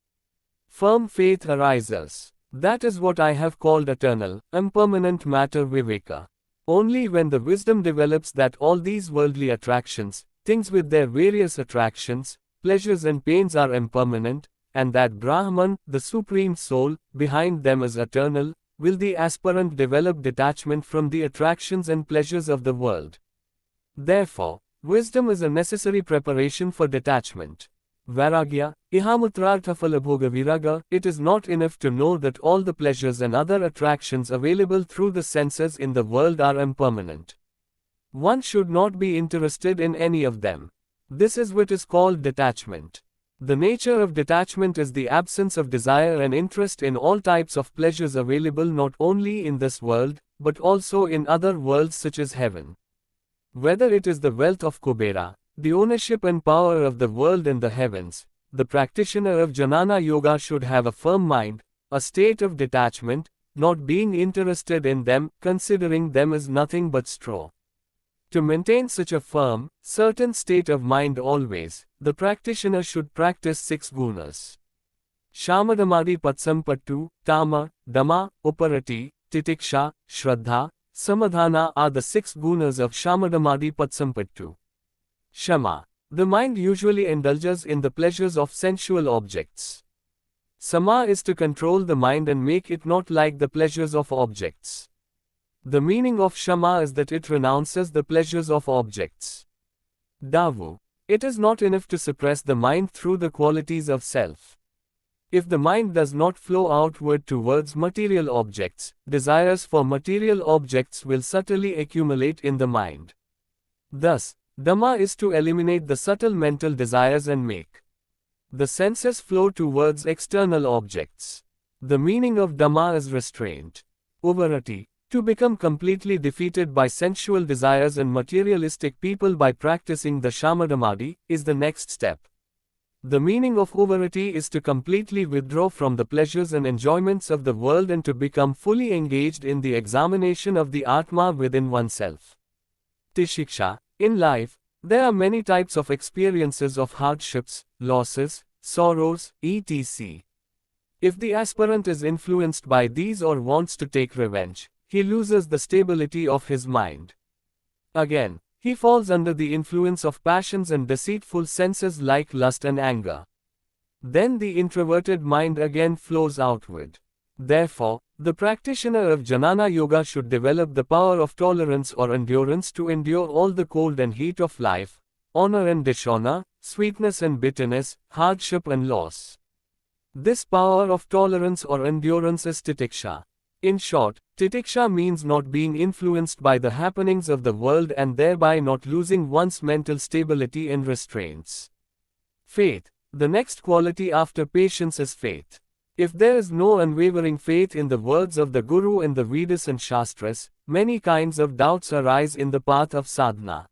Firm faith arises. That is what I have called eternal, impermanent matter Viveka. Only when the wisdom develops that all these worldly attractions, things with their various attractions, pleasures and pains are impermanent, and that Brahman, the Supreme Soul, behind them is eternal, will the aspirant develop detachment from the attractions and pleasures of the world. Therefore, wisdom is a necessary preparation for detachment. Vairagya, Ihamutrartha falabhoga viraga. It is not enough to know that all the pleasures and other attractions available through the senses in the world are impermanent. One should not be interested in any of them. This is what is called detachment. The nature of detachment is the absence of desire and interest in all types of pleasures available not only in this world, but also in other worlds such as heaven. Whether it is the wealth of Kubera, the ownership and power of the world and the heavens, the practitioner of Jnana Yoga should have a firm mind, a state of detachment, not being interested in them, considering them as nothing but straw. To maintain such a firm, certain state of mind always, the practitioner should practice 6 gunas. Shamadamadi Patsampattu, Tama, Dama, Uparati, Titiksha, Shraddha, Samadhana are the 6 gunas of Shamadamadi Patsampattu. Shama. The mind usually indulges in the pleasures of sensual objects. Sama is to control the mind and make it not like the pleasures of objects. The meaning of Shama is that it renounces the pleasures of objects. Davu. It is not enough to suppress the mind through the qualities of self. If the mind does not flow outward towards material objects, desires for material objects will subtly accumulate in the mind. Thus, Dhamma is to eliminate the subtle mental desires and make the senses flow towards external objects. The meaning of Dhamma is restraint. Uvarati. To become completely defeated by sensual desires and materialistic people by practicing the Shamadhamadi is the next step. The meaning of Uvarati is to completely withdraw from the pleasures and enjoyments of the world and to become fully engaged in the examination of the Atma within oneself. Tishiksha. In life, there are many types of experiences of hardships, losses, sorrows, etc. If the aspirant is influenced by these or wants to take revenge, he loses the stability of his mind. Again, he falls under the influence of passions and deceitful senses like lust and anger. Then the introverted mind again flows outward. Therefore, the practitioner of Jnana Yoga should develop the power of tolerance or endurance to endure all the cold and heat of life, honor and dishonor, sweetness and bitterness, hardship and loss. This power of tolerance or endurance is titiksha. In short, titiksha means not being influenced by the happenings of the world and thereby not losing one's mental stability and restraints. Faith. The next quality after patience is faith. If there is no unwavering faith in the words of the Guru in the Vedas and Shastras, many kinds of doubts arise in the path of sadhana.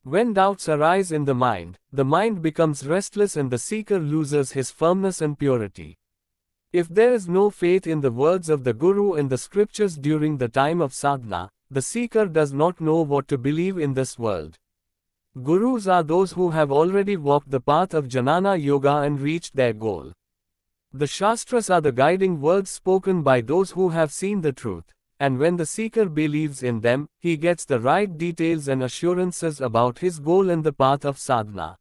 When doubts arise in the mind becomes restless and the seeker loses his firmness and purity. If there is no faith in the words of the Guru in the scriptures during the time of sadhana, the seeker does not know what to believe in this world. Gurus are those who have already walked the path of Jnana Yoga and reached their goal. The Shastras are the guiding words spoken by those who have seen the truth, and when the seeker believes in them, he gets the right details and assurances about his goal in the path of sadhana.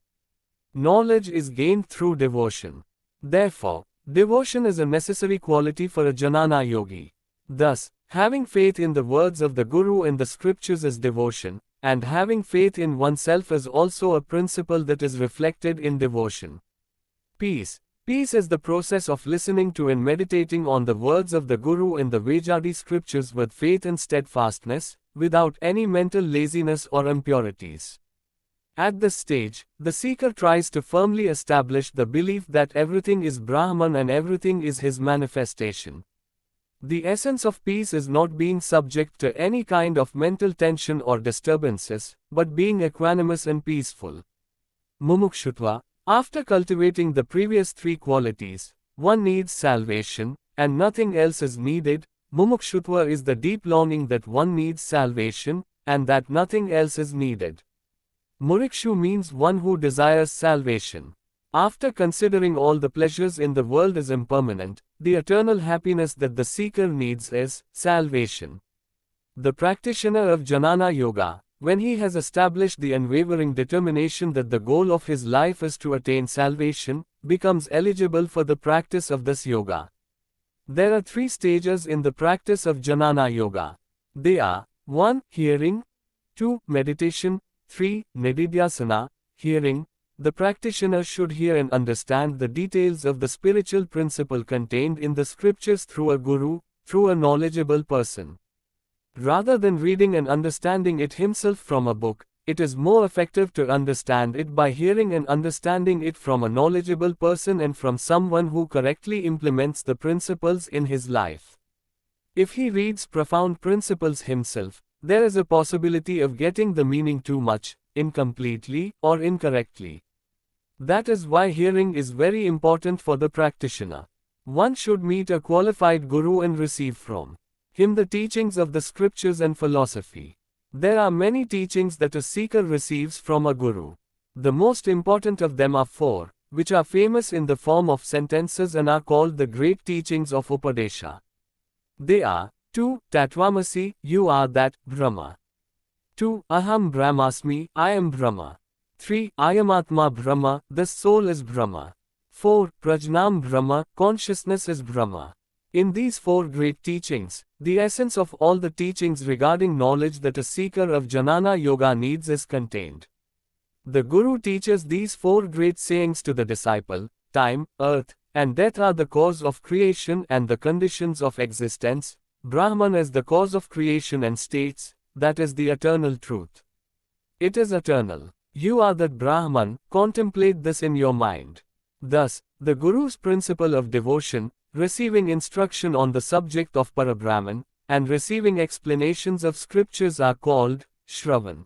Knowledge is gained through devotion. Therefore, devotion is a necessary quality for a Jnana yogi. Thus, having faith in the words of the Guru in the scriptures is devotion, and having faith in oneself is also a principle that is reflected in devotion. Peace. Peace is the process of listening to and meditating on the words of the Guru in the Vejadi scriptures with faith and steadfastness, without any mental laziness or impurities. At this stage, the seeker tries to firmly establish the belief that everything is Brahman and everything is his manifestation. The essence of peace is not being subject to any kind of mental tension or disturbances, but being equanimous and peaceful. Mumukshutva. After cultivating the previous three qualities, one needs salvation, and nothing else is needed. Mumukshutva is the deep longing that one needs salvation, and that nothing else is needed. Murikshu means one who desires salvation. After considering all the pleasures in the world is impermanent, the eternal happiness that the seeker needs is salvation. The practitioner of Jnana Yoga, when he has established the unwavering determination that the goal of his life is to attain salvation, becomes eligible for the practice of this yoga. There are three stages in the practice of Jnana Yoga. They are 1. Hearing, 2. Meditation, 3. Nididhyasana, hearing. The practitioner should hear and understand the details of the spiritual principle contained in the scriptures through a guru, through a knowledgeable person. Rather than reading and understanding it himself from a book, it is more effective to understand it by hearing and understanding it from a knowledgeable person and from someone who correctly implements the principles in his life. If he reads profound principles himself, there is a possibility of getting the meaning too much, incompletely, or incorrectly. That is why hearing is very important for the practitioner. One should meet a qualified guru and receive from him the teachings of the scriptures and philosophy. There are many teachings that a seeker receives from a guru. The most important of them are four, which are famous in the form of sentences and are called the great teachings of Upadesha. They are 2. Tatvamasi, you are that, Brahma. 2. Aham Brahmasmi, I am Brahma. 3. Ayamatma Brahma, the soul is Brahma. 4. Prajnam Brahma, consciousness is Brahma. In these four great teachings, the essence of all the teachings regarding knowledge that a seeker of Jnana Yoga needs is contained. The Guru teaches these four great sayings to the disciple: time, earth, and death are the cause of creation and the conditions of existence. Brahman is the cause of creation and states, that is the eternal truth. It is eternal. You are that Brahman, contemplate this in your mind. Thus, the Guru's principle of devotion, receiving instruction on the subject of Parabrahman, and receiving explanations of scriptures are called Shravan.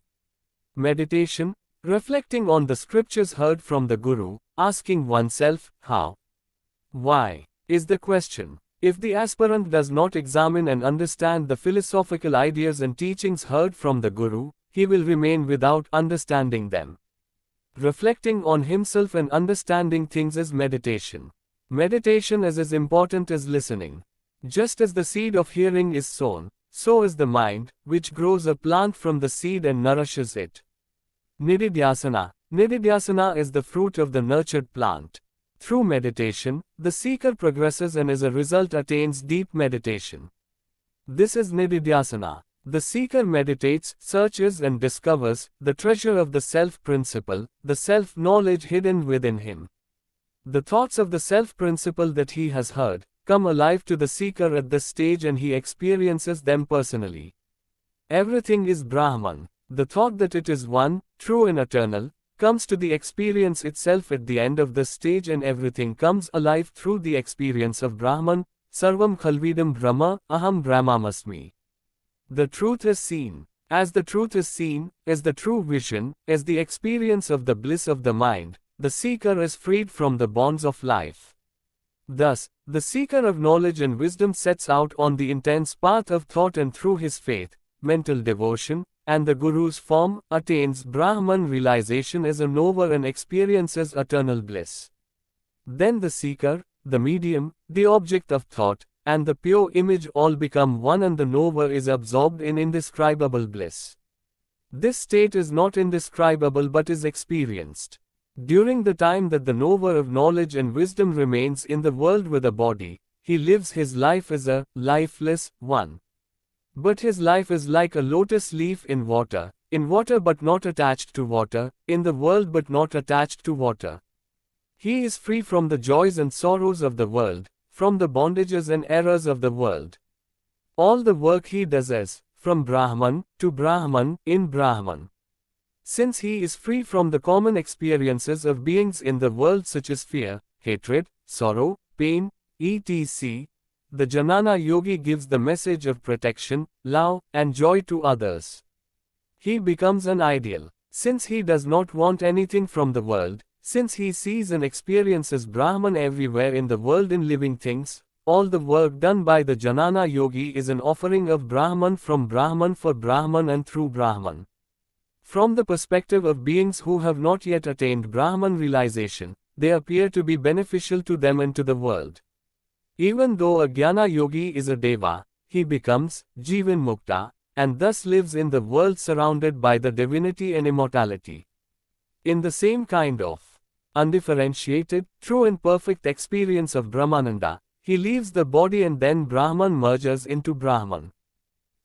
Meditation, reflecting on the scriptures heard from the Guru, asking oneself, how? Why? Is the question. If the aspirant does not examine and understand the philosophical ideas and teachings heard from the Guru, he will remain without understanding them. Reflecting on himself and understanding things is meditation. Meditation is as important as listening. Just as the seed of hearing is sown, so is the mind, which grows a plant from the seed and nourishes it. Nididhyasana. Nididhyasana is the fruit of the nurtured plant. Through meditation, the seeker progresses and as a result attains deep meditation. This is Nididhyasana. The seeker meditates, searches and discovers the treasure of the self-principle, the self-knowledge hidden within him. The thoughts of the self-principle that he has heard come alive to the seeker at this stage and he experiences them personally. Everything is Brahman. The thought that it is one, true and eternal, comes to the experience itself at the end of this stage and everything comes alive through the experience of Brahman. Sarvam Khalvidam Brahma, Aham Brahmamasmi. The truth is seen. As the truth is seen, as the true vision, as the experience of the bliss of the mind, the seeker is freed from the bonds of life. Thus, the seeker of knowledge and wisdom sets out on the intense path of thought and through his faith, mental devotion, and the Guru's form, attains Brahman realization as a knower and experiences eternal bliss. Then the seeker, the medium, the object of thought, and the pure image all become one and the knower is absorbed in indescribable bliss. This state is not indescribable but is experienced. During the time that the knower of knowledge and wisdom remains in the world with a body, he lives his life as a lifeless one. But his life is like a lotus leaf in water but not attached to water, in the world but not attached to water. He is free from the joys and sorrows of the world, from the bondages and errors of the world. All the work he does is, from Brahman, to Brahman, in Brahman. Since he is free from the common experiences of beings in the world such as fear, hatred, sorrow, pain, etc., the Jnana Yogi gives the message of protection, love, and joy to others. He becomes an ideal. Since he does not want anything from the world, since he sees and experiences Brahman everywhere in the world in living things, all the work done by the Jnana Yogi is an offering of Brahman from Brahman for Brahman and through Brahman. From the perspective of beings who have not yet attained Brahman realization, they appear to be beneficial to them and to the world. Even though a Jnana Yogi is a Deva, he becomes Jivan Mukta, and thus lives in the world surrounded by the divinity and immortality. In the same kind of undifferentiated, true and perfect experience of Brahmananda, he leaves the body and then Brahman merges into Brahman.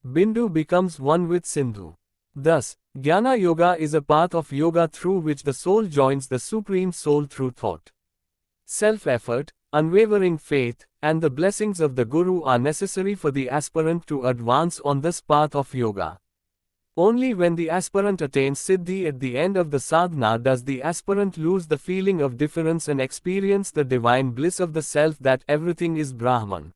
Bindu becomes one with Sindhu. Thus, Jnana Yoga is a path of yoga through which the soul joins the Supreme Soul through thought. Self-effort, unwavering faith, and the blessings of the Guru are necessary for the aspirant to advance on this path of yoga. Only when the aspirant attains Siddhi at the end of the sadhana does the aspirant lose the feeling of difference and experience the divine bliss of the self that everything is Brahman.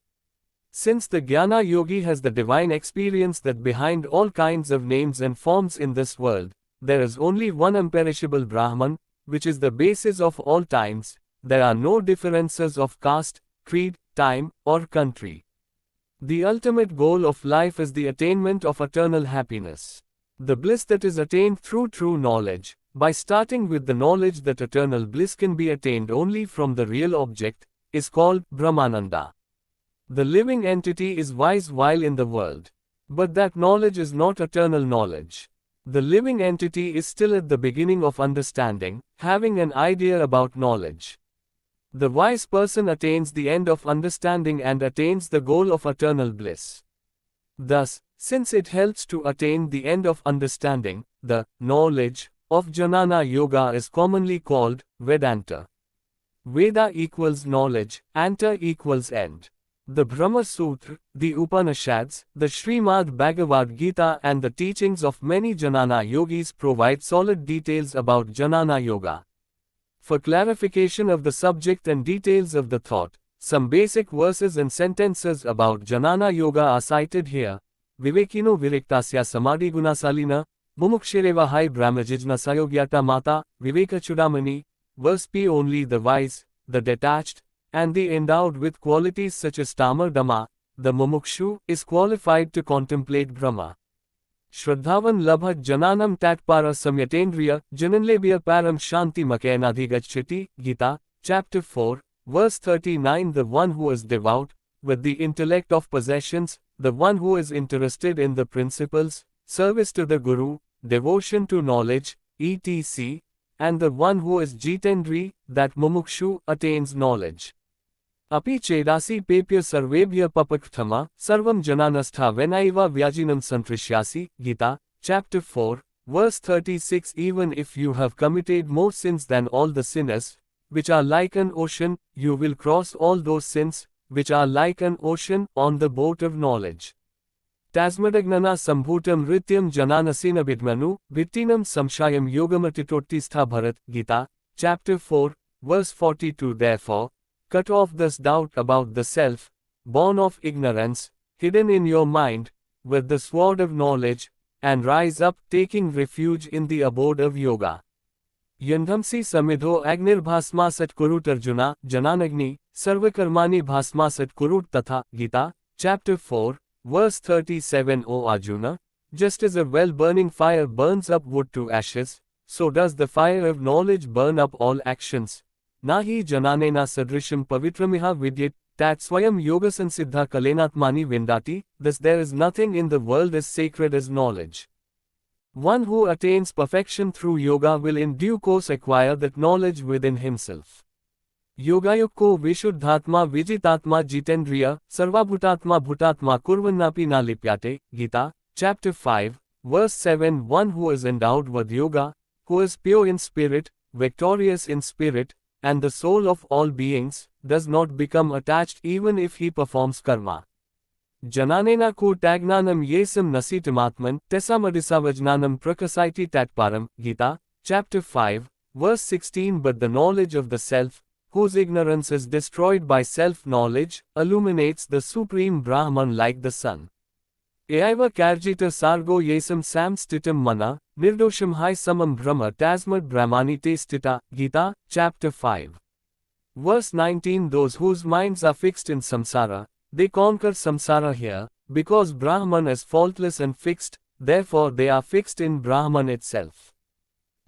Since the Jnana Yogi has the divine experience that behind all kinds of names and forms in this world, there is only one imperishable Brahman, which is the basis of all times. There are no differences of caste, creed, time, or country. The ultimate goal of life is the attainment of eternal happiness. The bliss that is attained through true knowledge, by starting with the knowledge that eternal bliss can be attained only from the real object, is called Brahmananda. The living entity is wise while in the world. But that knowledge is not eternal knowledge. The living entity is still at the beginning of understanding, having an idea about knowledge. The wise person attains the end of understanding and attains the goal of eternal bliss. Thus, since it helps to attain the end of understanding, the knowledge of Jnana Yoga is commonly called Vedanta. Veda equals knowledge, Anta equals end. The Brahma Sutra, the Upanishads, the Srimad Bhagavad Gita and the teachings of many Jnana yogis provide solid details about Jnana Yoga. For clarification of the subject and details of the thought, some basic verses and sentences about Jnana Yoga are cited here. Vivekino Virektasya Samadhi Gunasalina, Mumukshireva Hai Brahmajijna Sayogyata Mata, Viveka Chudamani, verse P. Only the wise, the detached, and the endowed with qualities such as Tamar Dhamma, the Mumukshu, is qualified to contemplate Brahma. Shraddhavan Labhat Jananam Tatpara Samyatendriya, Jananlebhya Param Shanti Makenadhigachati, Gita, chapter 4, verse 39. The one who is devout, with the intellect of possessions, the one who is interested in the principles, service to the Guru, devotion to knowledge, etc., and the one who is Jitendri, that Mumukshu, attains knowledge. Api Chedasi Pepya Sarvebhya Papakthama, Sarvam Jananastha Venaiva Vyajinam Santrishyasi, Gita, chapter 4, verse 36. Even if you have committed more sins than all the sinners, which are like an ocean, you will cross all those sins, which are like an ocean, on the boat of knowledge. Tasmadagnana Sambhutam Rityam Jananasina Vidmanu, Vittinam Samshayam Yogamatitotistha Bharat, Gita, chapter 4, verse 42. Therefore, cut off this doubt about the self, born of ignorance, hidden in your mind, with the sword of knowledge, and rise up, taking refuge in the abode of yoga. Yandhamsi Samidho Agnir Bhasma Sat Kurut Arjuna, Jananagni, Sarvakarmani Bhasma Sat Kurut Tatha, Gita, chapter 4, verse 37. O Arjuna, just as a well-burning fire burns up wood to ashes, so does the fire of knowledge burn up all actions. Nahi Jananena Sadrisham Pavitramiha Vidyat, Tat Swayam Yogasansiddha Kalenatmani Vindati, thus there is nothing in the world as sacred as knowledge. One who attains perfection through yoga will in due course acquire that knowledge within himself. Yogayukko Vishuddhatma Vijitatma Jitendriya, Sarvabhutatma Bhutatma Kurvannapi na Lipyate, Gita, chapter 5, verse 7. One who is endowed with yoga, who is pure in spirit, victorious in spirit, and the soul of all beings, does not become attached even if he performs karma. Jananena ko tagnanam yesam nasitamatman, tesamadisavajnanam prakasaiti tatparam, Gita, chapter 5, verse 16. But the knowledge of the self, whose ignorance is destroyed by self-knowledge, illuminates the supreme Brahman like the sun. Eaiva karjita sargo yesam samstitam mana, nirdosham hai samam brahma tasmad brahmani te stita, Gita, chapter 5. Verse 19. Those whose minds are fixed in samsara, they conquer samsara here, because Brahman is faultless and fixed, therefore they are fixed in Brahman itself.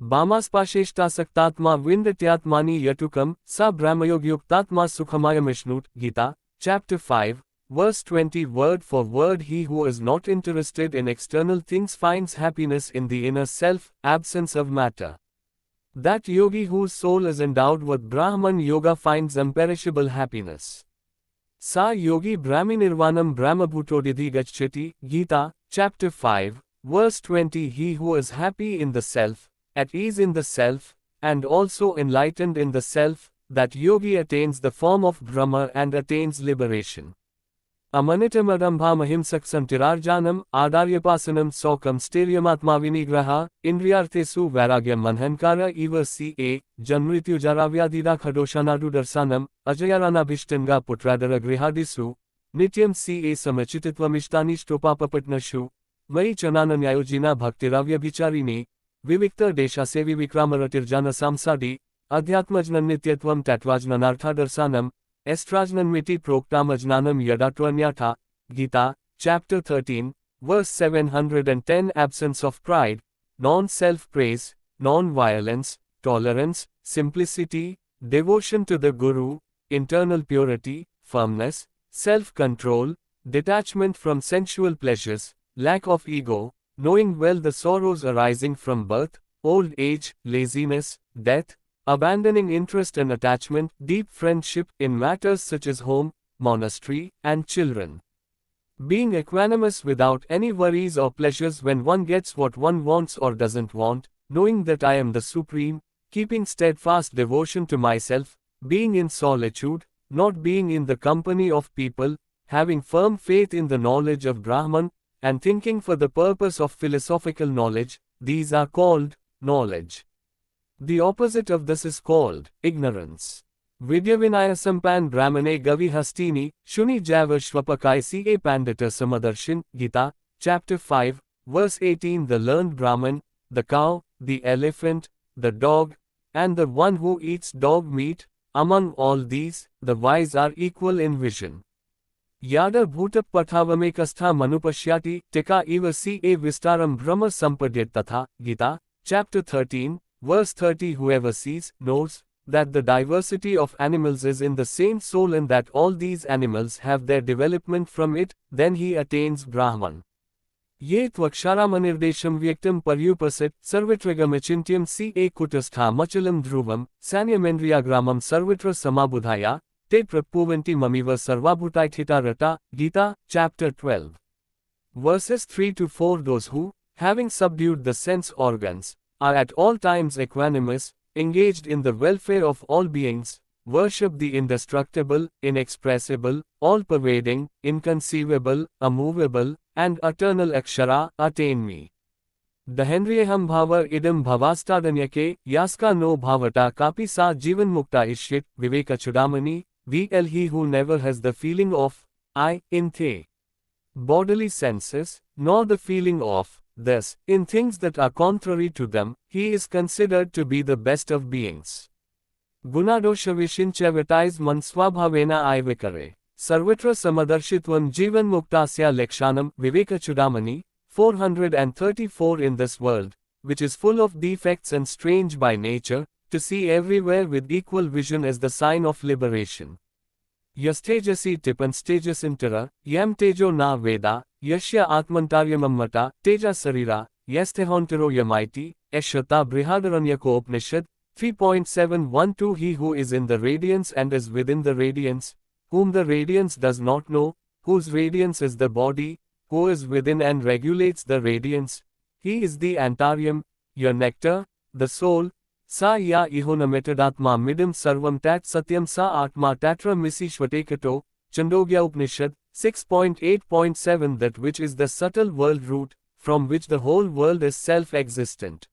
Bhamaspasheshta saktatma vindatyatmani yatukam, sa brahmayogyuktatma sukhamayamishnut, Gita, chapter 5, verse 20. Word for word, he who is not interested in external things finds happiness in the inner self, absence of matter. That yogi whose soul is endowed with Brahman yoga finds imperishable happiness. Sa yogi brahminirvanam brahmabhutodidhi gacchati, Gita, chapter 5, verse 20. He who is happy in the self, at ease in the self, and also enlightened in the self, that yogi attains the form of Brahma and attains liberation. Amanitamadambhamahimsaksantirarjanam, adaryapasanam sokam stiryamatma vinigraha, indriyarthesu vairagyam manhankara eva ca, janmrityujaravyadira khadoshanadu darsanam, ajayaranabhishtanga putradara grihadisu, nityam ca samachititvamishtaništopapapatnashu, mai chanananyayojina bhaktiravyabhicharini, vivikta deshasevi vikramaratirjana samsadi, adhyatmajnan nityatvam tatvajnanartha darsanam, Estrajnanmiti proktamajnanam yadatwanyatha, Gita, chapter 13, verse 710. Absence of pride, non-self-praise, non-violence, tolerance, simplicity, devotion to the Guru, internal purity, firmness, self-control, detachment from sensual pleasures, lack of ego, knowing well the sorrows arising from birth, old age, laziness, death, abandoning interest and attachment, deep friendship in matters such as home, monastery, and children. Being equanimous without any worries or pleasures when one gets what one wants or doesn't want, knowing that I am the Supreme, keeping steadfast devotion to myself, being in solitude, not being in the company of people, having firm faith in the knowledge of Brahman, and thinking for the purpose of philosophical knowledge, these are called knowledge. The opposite of this is called ignorance. Vidyavinaya Brahmane Gavi Hastini, Shuni Java Shvapakai A Pandita Samadarshan, Gita, chapter 5, verse 18. The learned Brahman, the cow, the elephant, the dog, and the one who eats dog meat, among all these, the wise are equal in vision. Yada bhuta pathavamekastha manupashyati, tika eva ca vistaram brahma sampadyat tatha, Gita, chapter 13, verse 30. Whoever sees, knows, that the diversity of animals is in the same soul and that all these animals have their development from it, then he attains Brahman. Ye tvaksharamanirdeşam vyaktam paryupasit, sarvitragamacintyam ca kutastha machalam dhruvam, sanyamendriyagramam sarvitra samabudhaya, te prapuvanti mamiva sarvabhutaithita rata, Gita, chapter 12. Verses 3-4. Those who, having subdued the sense organs, are at all times equanimous, engaged in the welfare of all beings, worship the indestructible, inexpressible, all-pervading, inconceivable, immovable, and eternal Akshara, attain me. Dahendriyaham bhava idam bhavastadanyake, yaska no bhavata kapi sa jivan mukta ishyat, Viveka Chudamani, VL. He who never has the feeling of I in the bodily senses, nor the feeling of this in things that are contrary to them, he is considered to be the best of beings. Gunadosha vishinchavitais manswabhavena aivikare. Sarvitra samadarshitvam jivan muktasya lekshanam, Viveka Chudamani, 434. In this world, which is full of defects and strange by nature, to see everywhere with equal vision is the sign of liberation. Yastejasi tipan stejasintara, yam tejo na veda, yashya atmantaryamammata, teja sarira, yastehontaro yamaiti, eshata brihadaranyako Upanishad, 3.712. He who is in the radiance and is within the radiance, whom the radiance does not know, whose radiance is the body, who is within and regulates the radiance, he is the Antarium, your nectar, the soul. Sa ya ihonametadhatma midam sarvam tat satyam sa atma tatra misi shvatekato, Chandogya Upanishad, 6.8.7. That which is the subtle world root, from which the whole world is self-existent.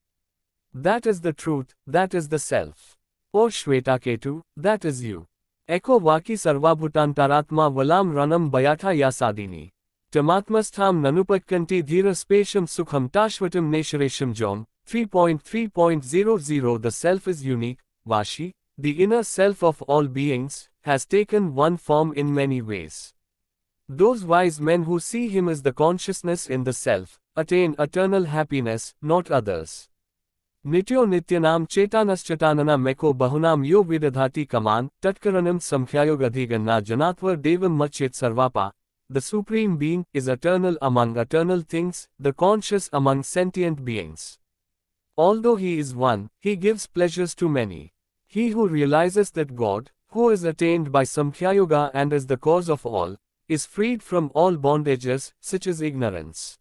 That is the truth, that is the self. O Shvetaketu, that is you. Eko vaki sarvabhutantaratma valam ranam bayatha yasadini. Tamatmastham nanupatkanti dhira spesham sukham tashvatam nesharesham jom. 3.3.00. The self is unique, Vashi, the inner self of all beings, has taken one form in many ways. Those wise men who see him as the consciousness in the self, attain eternal happiness, not others. Nityo nityanam chetanaschatanana meko bahunam yo vidadhati kaman, tatkaranam samkhyayogadhiganna janatvar devam machet sarvapa. The Supreme Being is eternal among eternal things, the conscious among sentient beings. Although he is one, he gives pleasures to many. He who realizes that God, who is attained by Samkhya-yoga and is the cause of all, is freed from all bondages, such as ignorance.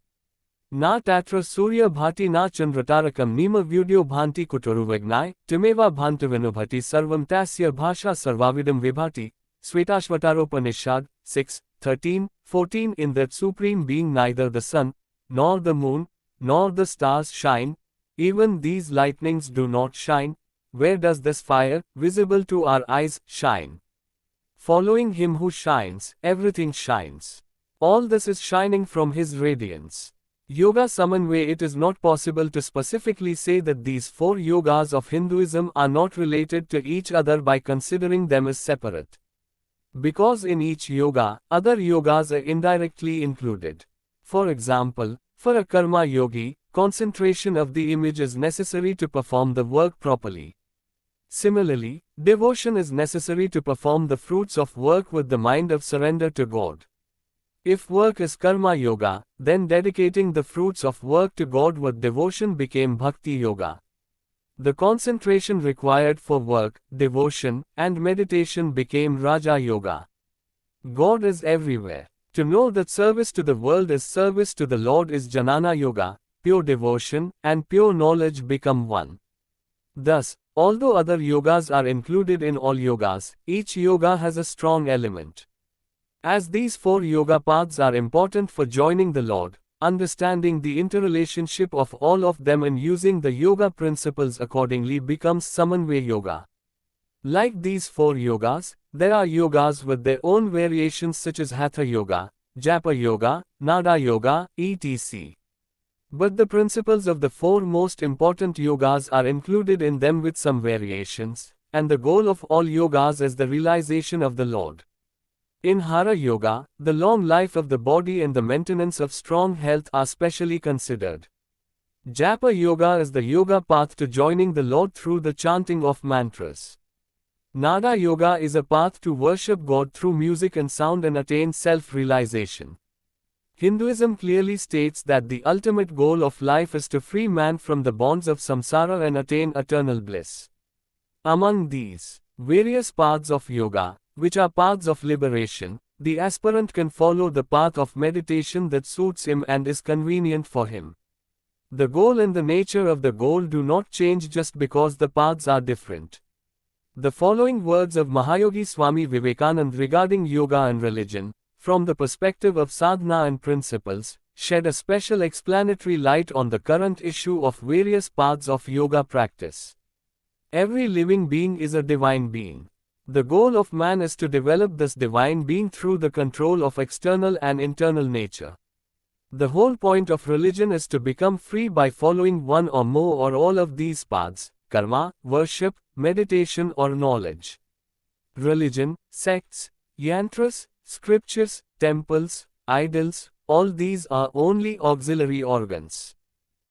Na tatra surya bhati na chandratarakam nima vyudyo bhanti kutoruvagnai, timeva bhantavinubhati sarvam tasya bhasha sarvavidam vibhati, Svetashvataropanishad, 6, 13, 14. In that Supreme Being neither the sun, nor the moon, nor the stars shine, even these lightnings do not shine. Where does this fire, visible to our eyes, shine? Following him who shines, everything shines. All this is shining from his radiance. Yoga Samanvay. It is not possible to specifically say that these four yogas of Hinduism are not related to each other by considering them as separate. Because in each yoga, other yogas are indirectly included. For example, for a karma yogi, concentration of the image is necessary to perform the work properly. Similarly, devotion is necessary to perform the fruits of work with the mind of surrender to God. If work is karma yoga, then dedicating the fruits of work to God with devotion became bhakti yoga. The concentration required for work, devotion, and meditation became Raja Yoga. God is everywhere. To know that service to the world is service to the Lord is Jnana Yoga, pure devotion, and pure knowledge become one. Thus, although other yogas are included in all yogas, each yoga has a strong element. As these four yoga paths are important for joining the Lord, understanding the interrelationship of all of them and using the yoga principles accordingly becomes Samanvaya Yoga. Like these four yogas, there are yogas with their own variations such as Hatha Yoga, Japa Yoga, Nada Yoga, etc. But the principles of the four most important yogas are included in them with some variations, and the goal of all yogas is the realization of the Lord. In Hara Yoga, the long life of the body and the maintenance of strong health are specially considered. Japa Yoga is the yoga path to joining the Lord through the chanting of mantras. Nada Yoga is a path to worship God through music and sound and attain self-realization. Hinduism clearly states that the ultimate goal of life is to free man from the bonds of samsara and attain eternal bliss. Among these various paths of yoga, which are paths of liberation, the aspirant can follow the path of meditation that suits him and is convenient for him. The goal and the nature of the goal do not change just because the paths are different. The following words of Mahayogi Swami Vivekanand regarding yoga and religion, from the perspective of sadhana and principles, shed a special explanatory light on the current issue of various paths of yoga practice. Every living being is a divine being. The goal of man is to develop this divine being through the control of external and internal nature. The whole point of religion is to become free by following one or more or all of these paths: karma, worship, meditation or knowledge. Religion, sects, yantras, scriptures, temples, idols, all these are only auxiliary organs.